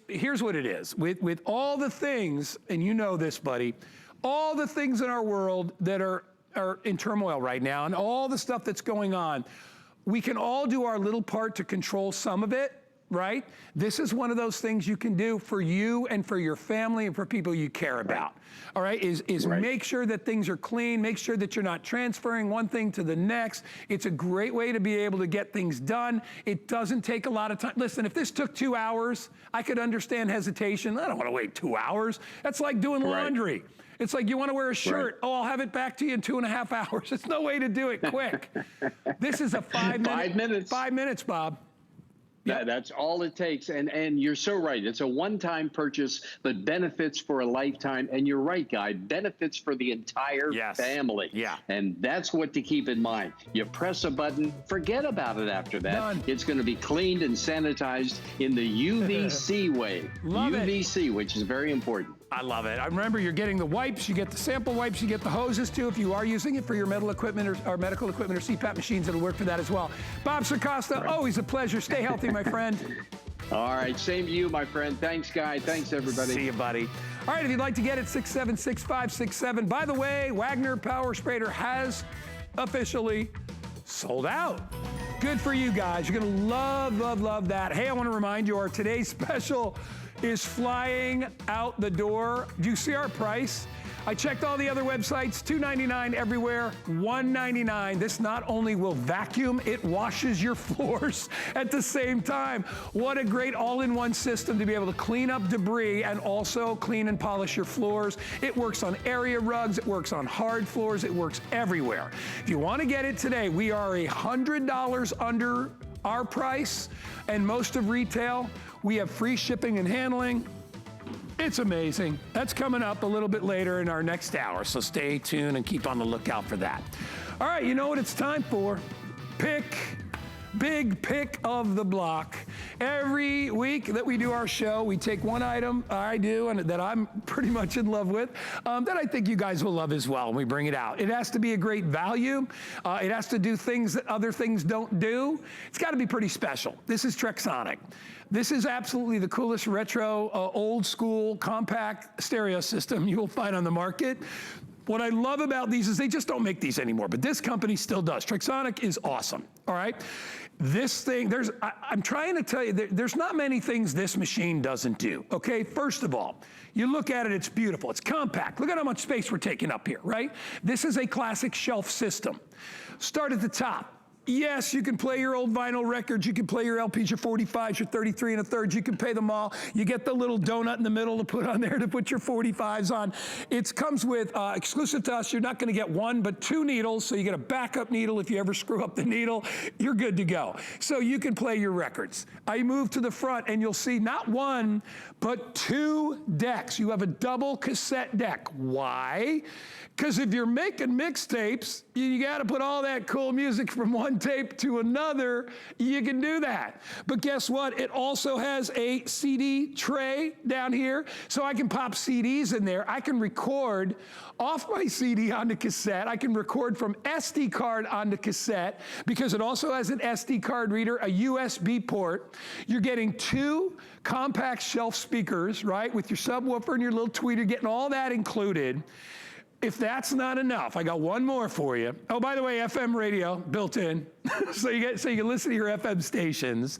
S1: here's what it is. With all the things, and you know this, buddy, all the things in our world that are in turmoil right now, and all the stuff that's going on, we can all do our little part to control some of it. right? This is one of those things you can do for you and for your family and for people you care about. All right, is make sure that things are clean, make sure that you're not transferring one thing to the next. It's a great way to be able to get things done. It doesn't take a lot of time. Listen, if this took 2 hours, I could understand hesitation. I don't want to wait 2 hours. That's like doing laundry. It's like you want to wear a shirt. Oh, I'll have it back to you in 2.5 hours. There's no way to do it quick. This is a 5 minute.
S4: 5 minutes.
S1: 5 minutes, Bob.
S4: That's all it takes. And you're so right. It's a one-time purchase, but benefits for a lifetime. And you're right, Guy, benefits for the entire family. Yeah. And that's what to keep in mind. You press a button, forget about it after that.
S1: Done.
S4: It's going to be cleaned and sanitized in the UVC way. UVC, which is very important.
S1: I love it. I remember you're getting the wipes, you get the sample wipes, you get the hoses too. If you are using it for your medical equipment or medical equipment or Cpap machines, it'll work for that as well. Bob Circosta, always a pleasure. Stay healthy, my friend.
S4: All right, same to you, my friend. Thanks, Guy. Thanks, everybody.
S1: See you, buddy. All right, if you'd like to get it, 676-567. By the way, Wagner Power Sprayer has officially sold out. Good for you guys. You're gonna love, love, love that. Hey, I wanna remind you, our today's special is flying out the door. Do you see our price? I checked all the other websites, $2.99 everywhere, $1.99. This not only will vacuum, it washes your floors at the same time. What a great all-in-one system to be able to clean up debris and also clean and polish your floors. It works on area rugs, it works on hard floors, it works everywhere. If you want to get it today, we are $100 under our price and most of retail. We have free shipping and handling. It's amazing. That's coming up a little bit later in our next hour, so stay tuned and keep on the lookout for that. All right, you know what it's time for? Big pick of the block. Every week that we do our show, we take one item, I do, and that I'm pretty much in love with, that I think you guys will love as well, and we bring it out. It has to be a great value. It has to do things that other things don't do. It's got to be pretty special. This is Trexonic. This is absolutely the coolest retro, old school, compact stereo system you will find on the market. What I love about these is they just don't make these anymore, but this company still does. Trexonic is awesome, all right? This thing, I'm trying to tell you, there's not many things this machine doesn't do, okay? First of all, you look at it, it's beautiful, it's compact. Look at how much space we're taking up here, right? This is a classic shelf system. Start at the top. Yes, you can play your old vinyl records, you can play your LPs, your 45s, your 33 1/3, you can pay them all. You get the little donut in the middle to put on there to put your 45s on. It comes with, exclusive to us, you're not gonna get one, but 2 needles, so you get a backup needle if you ever screw up the needle, you're good to go. So you can play your records. I move to the front and you'll see not 1, but 2 decks. You have a double cassette deck. Why? Because if you're making mixtapes, you gotta put all that cool music from one tape to another, you can do that. But guess what? It also has a CD tray down here, so I can pop CDs in there. I can record off my CD onto cassette. I can record from SD card onto cassette because it also has an SD card reader, a USB port. You're getting 2 compact shelf speakers, right? With your subwoofer and your little tweeter, getting all that included. If that's not enough, I got one more for you. Oh, by the way, FM radio built in, so you can listen to your FM stations.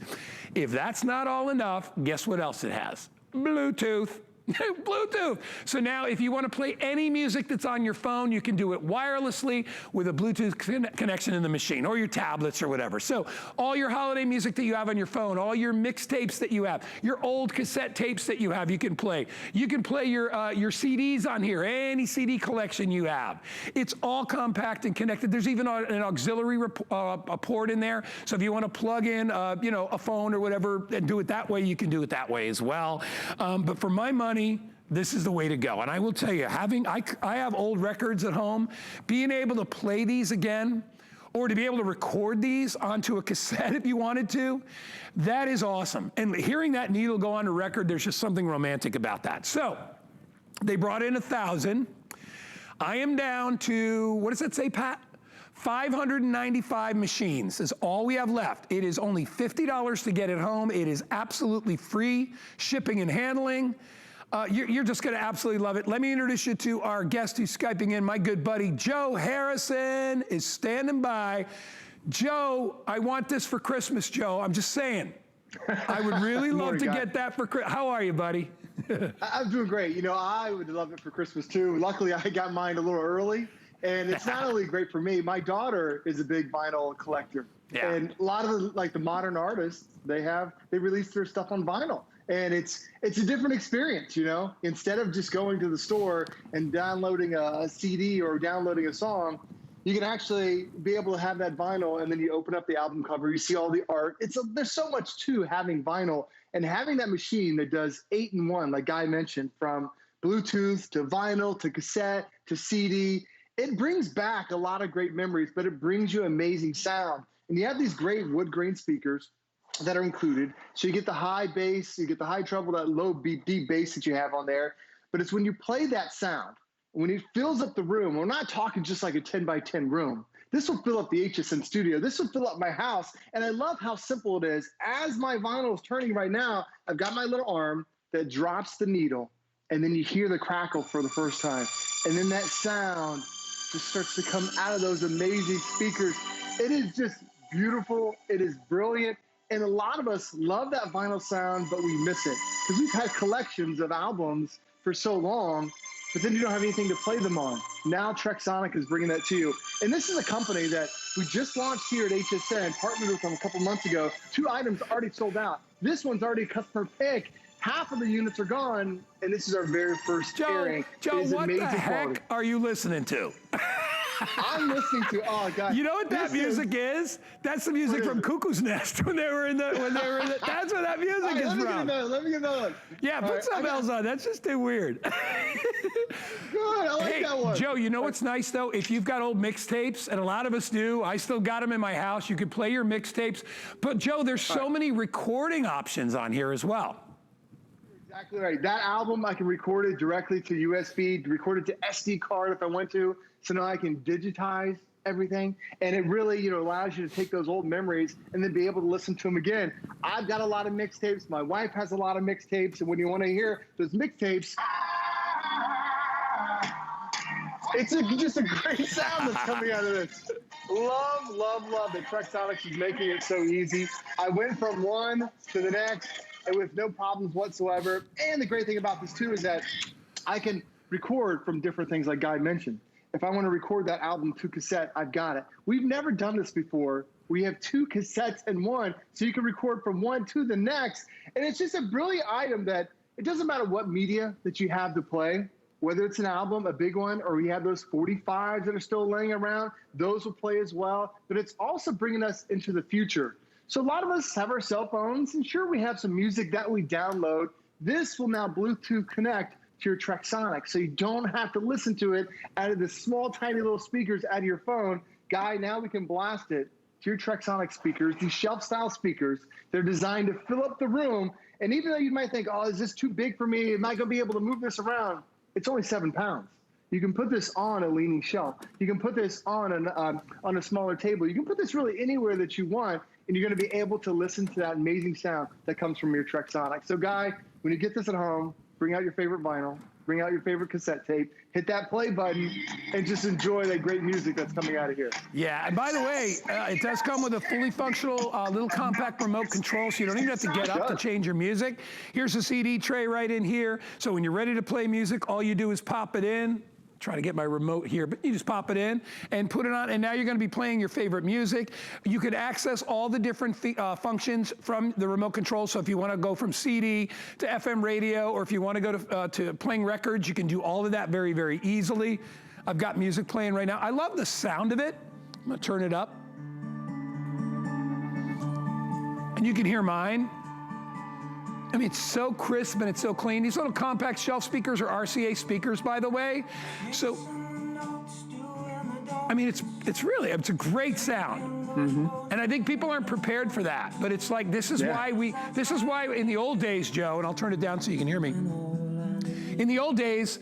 S1: If that's not all enough, guess what else it has? Bluetooth. Bluetooth. So now if you want to play any music that's on your phone, you can do it wirelessly with a Bluetooth connection in the machine or your tablets or whatever. So all your holiday music that you have on your phone, all your mixtapes that you have, your old cassette tapes that you have, you can play. You can play your CDs on here, any CD collection you have. It's all compact and connected. There's even an auxiliary a port in there. So if you want to plug in a phone or whatever and do it that way, you can do it that way as well. But for my money, this is the way to go. And I will tell you, I have old records at home, being able to play these again, or to be able to record these onto a cassette if you wanted to, that is awesome. And hearing that needle go on a record, there's just something romantic about that. So they brought in 1,000. I am down to, what does that say, Pat? 595 machines is all we have left. It is only $50 to get it home. It is absolutely free shipping and handling. You're just going to absolutely love it. Let me introduce you to our guest who's Skyping in. My good buddy, Joe Harrison, is standing by. Joe, I want this for Christmas, Joe. I'm just saying. I would really love
S5: Morning,
S1: to
S5: guy.
S1: get that for Chris. How are you, buddy?
S5: I'm doing great. You know, I would love it for Christmas too. Luckily, I got mine a little early, and it's not only great for me. My daughter is a big vinyl collector,
S1: Yeah.
S5: and a lot of the modern artists they release their stuff on vinyl, and it's a different experience. You know, instead of just going to the store and downloading a CD or downloading a song, you can actually be able to have that vinyl, and then you open up the album cover, you see all the art. There's so much to having vinyl, and having that machine that does 8-in-1, like Guy mentioned, from Bluetooth to vinyl to cassette to CD. It brings back a lot of great memories, but it brings you amazing sound. And you have these great wood grain speakers that are included. So you get the high bass, you get the high treble, that low deep bass that you have on there. But it's when you play that sound, when it fills up the room, we're not talking just like a 10 by 10 room. This will fill up the HSN studio. This will fill up my house. And I love how simple it is. As my vinyl is turning right now, I've got my little arm that drops the needle, and then you hear the crackle for the first time. And then that sound just starts to come out of those amazing speakers. It is just beautiful. It is brilliant. And a lot of us love that vinyl sound, but we miss it because we've had collections of albums for so long, but then you don't have anything to play them on. Now Trexonic is bringing that to you. And this is a company that we just launched here at HSN, partnered with them a couple months ago. 2 items already sold out. This one's already a customer pick. Half of the units are gone, and this is our very first airing.
S1: Joe,
S5: It is
S1: what the
S5: amazing
S1: heck
S5: quality.
S1: are you listening to?
S5: I'm listening to, oh God.
S1: You know what that
S5: This
S1: music is? That's the music
S5: What is
S1: from
S5: it?
S1: Cuckoo's Nest when they were in the, that's where that music
S5: All right,
S1: is
S5: let me get
S1: from.
S5: another. Let me get another one.
S1: Yeah,
S5: All
S1: put
S5: right,
S1: something else on. That's just too weird.
S5: Good, I like
S1: Hey,
S5: that one.
S1: Joe, you know what's nice though? If you've got old mixtapes, and a lot of us do, I still got them in my house. You can play your mixtapes. But Joe, there's so many recording options on here as well.
S5: Exactly right. That album, I can record it directly to USB, record it to SD card if I want to. So now I can digitize everything. And it really, you know, allows you to take those old memories and then be able to listen to them again. I've got a lot of mixtapes. My wife has a lot of mixtapes. And when you want to hear those mixtapes, it's just a great sound that's coming out of this. Love, love, love that Trexonic is making it so easy. I went from one to the next and with no problems whatsoever. And the great thing about this too is that I can record from different things like Guy mentioned. If I want to record that album to cassette, I've got it. We've never done this before. We have 2 cassettes in one, so you can record from one to the next. And it's just a brilliant item that it doesn't matter what media that you have to play, whether it's an album, a big one, or we have those 45s that are still laying around, those will play as well. But it's also bringing us into the future. So a lot of us have our cell phones, and sure, we have some music that we download. This will now Bluetooth connect to your Trexonic, so you don't have to listen to it out of the small, tiny little speakers out of your phone. Guy, now we can blast it to your Trexonic speakers, these shelf-style speakers. They're designed to fill up the room, and even though you might think, oh, is this too big for me? Am I going to be able to move this around? It's only 7 pounds. You can put this on a leaning shelf. You can put this on a smaller table. You can put this really anywhere that you want, and you're going to be able to listen to that amazing sound that comes from your Trexonic. So, Guy, when you get this at home, bring out your favorite vinyl, bring out your favorite cassette tape, hit that play button, and just enjoy that great music that's coming out of here.
S1: Yeah, and by the way, it does come with a fully functional little compact remote control, so you don't even have to get up to change your music. Here's a CD tray right in here, so when you're ready to play music, all you do is pop it in. Trying to get my remote here, but you just pop it in and put it on, and now you're going to be playing your favorite music. You could access all the different functions from the remote control. So if you want to go from CD to FM radio, or if you want to go to playing records, you can do all of that very, very easily. I've got music playing right now. I love the sound of it. I'm going to turn it up. And you can hear mine. I mean, it's so crisp and it's so clean. These little compact shelf speakers are RCA speakers, by the way. So, I mean, it's a great sound. Mm-hmm. And I think people aren't prepared for that. But it's like, this is why in the old days, Joe, and I'll turn it down so you can hear me. In the old days,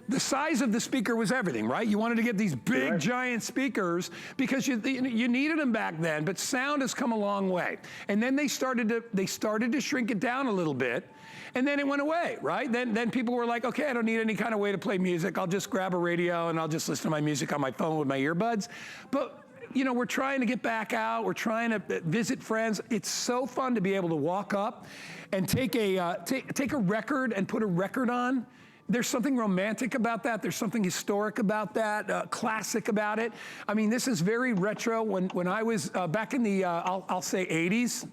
S1: the size of the speaker was everything, right? You wanted to get these big, giant speakers because you needed them back then, but sound has come a long way. And then they started to shrink it down a little bit, and then it went away, right? Then people were like, okay, I don't need any kind of way to play music. I'll just grab a radio and I'll just listen to my music on my phone with my earbuds. But you know, we're trying to get back out. We're trying to visit friends. It's so fun to be able to walk up and take a record and put a record on. There's something romantic about that. There's something historic about that, classic about it. I mean, this is very retro. When I was back in the, I'll say 80s.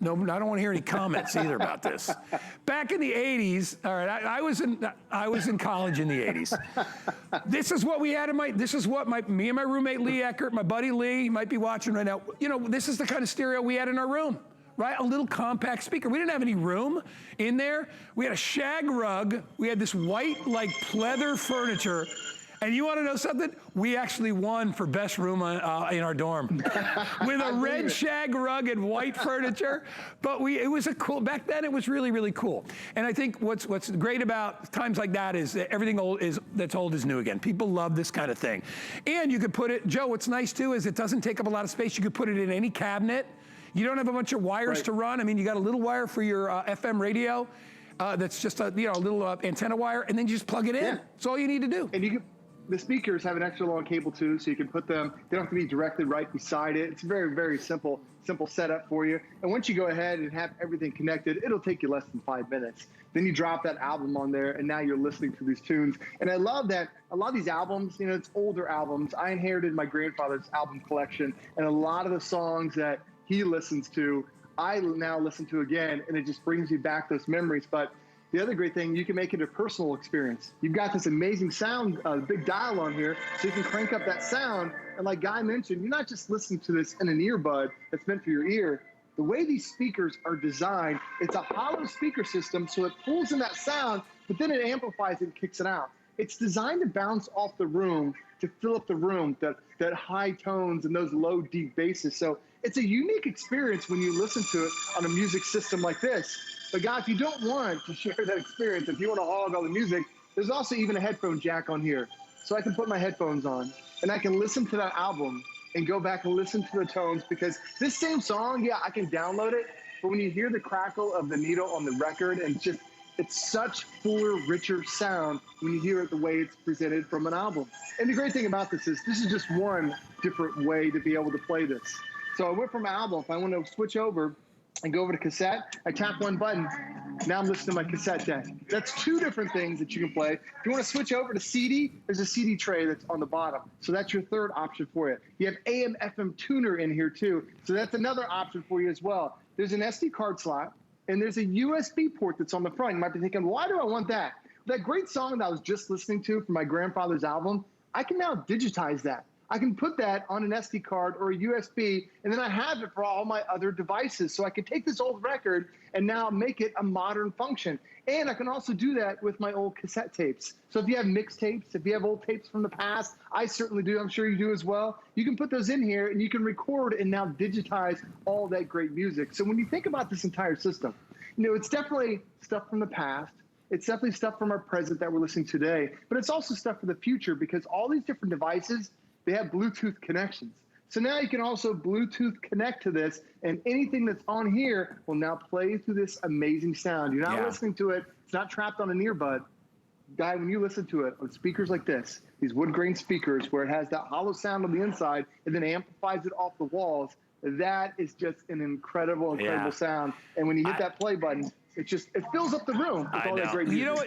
S1: No, I don't want to hear any comments either about this. Back in the 80s, all right, I was in college in the 80s. This is what we had in me and my roommate Lee Eckert, my buddy Lee, he might be watching right now. You know, this is the kind of stereo we had in our room. Right, a little compact speaker. We didn't have any room in there. We had a shag rug. We had this white, like, pleather furniture. And you want to know something? We actually won for best room in our dorm with a red shag rug and white furniture. But it was back then it was really, really cool. And I think what's great about times like that is that everything that's old is new again. People love this kind of thing. And you could put it, Joe, what's nice too is it doesn't take up a lot of space. You could put it in any cabinet. You don't have a bunch of wires to run. I mean, you got a little wire for your FM radio that's just a little antenna wire, and then you just plug it in. That's all you need to do.
S5: And the speakers have an extra long cable too, so you can put them, they don't have to be directly right beside it. It's very, very simple setup for you. And once you go ahead and have everything connected, it'll take you less than 5 minutes. Then you drop that album on there, and now you're listening to these tunes. And I love that a lot of these albums, you know, it's older albums. I inherited my grandfather's album collection, and a lot of the songs that he listens to, I now listen to again, and it just brings me back those memories. But the other great thing, you can make it a personal experience. You've got this amazing sound, big dial on here, so you can crank up that sound. And like Guy mentioned, you're not just listening to this in an earbud that's meant for your ear. The way these speakers are designed, it's a hollow speaker system, so it pulls in that sound, but then it amplifies it and kicks it out. It's designed to bounce off the room, to fill up the room, that high tones and those low, deep basses. So it's a unique experience when you listen to it on a music system like this. But guys, if you don't want to share that experience, if you want to hog all the music, there's also even a headphone jack on here. So I can put my headphones on and I can listen to that album and go back and listen to the tones, because this same song, yeah, I can download it, but when you hear the crackle of the needle on the record, and it's such fuller, richer sound when you hear it the way it's presented from an album. And the great thing about this is just one different way to be able to play this. So I went from album. If I want to switch over and go over to cassette, I tap one button. Now I'm listening to my cassette deck. That's two different things that you can play. If you want to switch over to CD, there's a CD tray that's on the bottom. So that's your third option for you. You have AM, FM tuner in here too. So that's another option for you as well. There's an SD card slot, and there's a USB port that's on the front. You might be thinking, why do I want that? That great song that I was just listening to from my grandfather's album, I can now digitize that. I can put that on an SD card or a USB, and then I have it for all my other devices. So I can take this old record and now make it a modern function. And I can also do that with my old cassette tapes. So if you have mixtapes, if you have old tapes from the past, I certainly do, I'm sure you do as well, you can put those in here and you can record and now digitize all that great music. So when you think about this entire system, you know, it's definitely stuff from the past. It's definitely stuff from our present that we're listening to today, but it's also stuff for the future, because all these different devices, they have Bluetooth connections. So now you can also Bluetooth connect to this, and anything that's on here will now play through this amazing sound. You're not listening to it. It's not trapped on an earbud. Guy, when you listen to it on speakers like this, these wood grain speakers where it has that hollow sound on the inside and then amplifies it off the walls, that is just an incredible sound. And when you hit that play button, it fills up the room with all that great music.
S1: You know,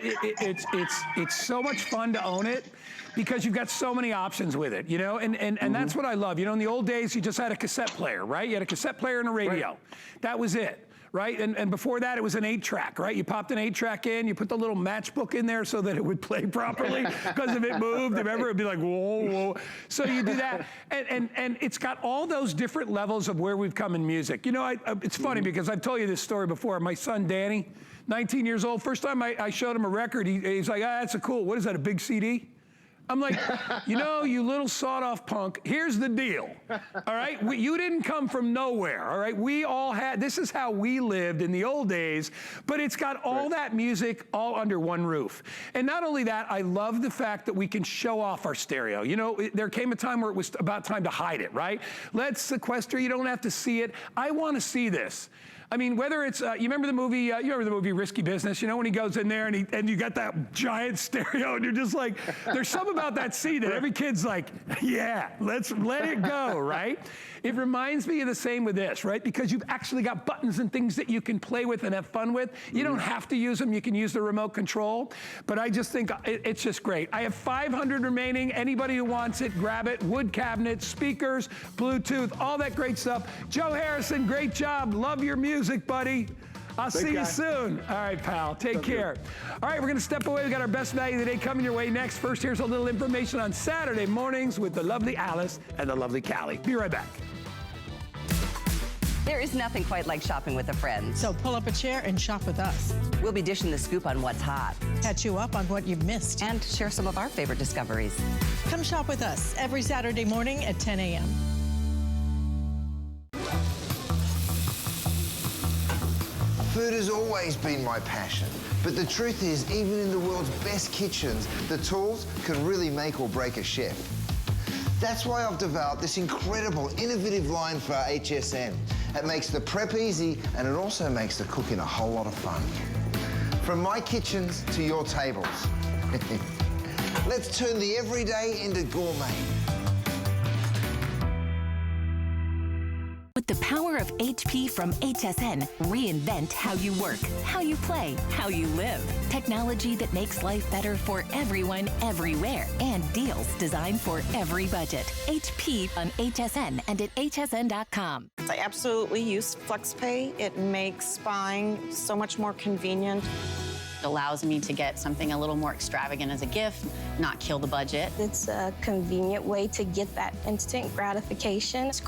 S1: it's so much fun to own it, because you've got so many options with it, you know, and that's what I love. You know, in the old days, you just had a cassette player, right? You had a cassette player and a radio. Right. That was it. Right? And before that, it was an 8-track, right? You popped an 8-track in, you put the little matchbook in there so that it would play properly, because if it moved, remember, it'd be like, whoa, whoa. So you do that. And it's got all those different levels of where we've come in music. You know, it's funny because I've told you this story before. My son, Danny, 19 years old, first time I showed him a record, he's like, that's a cool, what is that, a big CD? I'm like, you know, you little sawed-off punk, here's the deal, all right? You didn't come from nowhere, all right? We all had, this is how we lived in the old days, but it's got all that music all under one roof. And not only that, I love the fact that we can show off our stereo. You know, there came a time where it was about time to hide it, right? Let's sequester, you don't have to see it. I want to see this. I mean, whether it's, you remember the movie Risky Business? You know, when he goes in there and you got that giant stereo and you're just like, there's something about that scene that every kid's like, yeah, let's let it go, right? It reminds me of the same with this, right? Because you've actually got buttons and things that you can play with and have fun with. You don't have to use them. You can use the remote control. But I just think it's just great. I have 500 remaining. Anybody who wants it, grab it. Wood cabinets, speakers, Bluetooth, all that great stuff. Joe Harrison, great job. Love your music, buddy. I'll see you soon. All right, pal. Take care. All right, we're going to step away. We got our best value of the day coming your way next. First, here's a little information on Saturday mornings with the lovely Alice and the lovely Callie. Be right back.
S6: There is nothing quite like shopping with a friend.
S7: So pull up a chair and shop with us.
S6: We'll be dishing the scoop on what's hot.
S7: Catch you up on what you've missed.
S6: And share some of our favorite discoveries.
S7: Come shop with us every Saturday morning at 10 a.m.
S8: Food has always been my passion, but the truth is, even in the world's best kitchens, the tools can really make or break a chef. That's why I've developed this incredible, innovative line for HSN. It makes the prep easy, and it also makes the cooking a whole lot of fun. From my kitchens to your tables. Let's turn the everyday into gourmet.
S9: With the power of HP from HSN, reinvent how you work, how you play, how you live. Technology that makes life better for everyone, everywhere, and deals designed for every budget. HP on HSN and at hsn.com.
S10: I absolutely use FlexPay. It makes buying so much more convenient.
S11: It allows me to get something a little more extravagant as a gift, not kill the budget.
S12: It's a convenient way to get that instant gratification. It's great.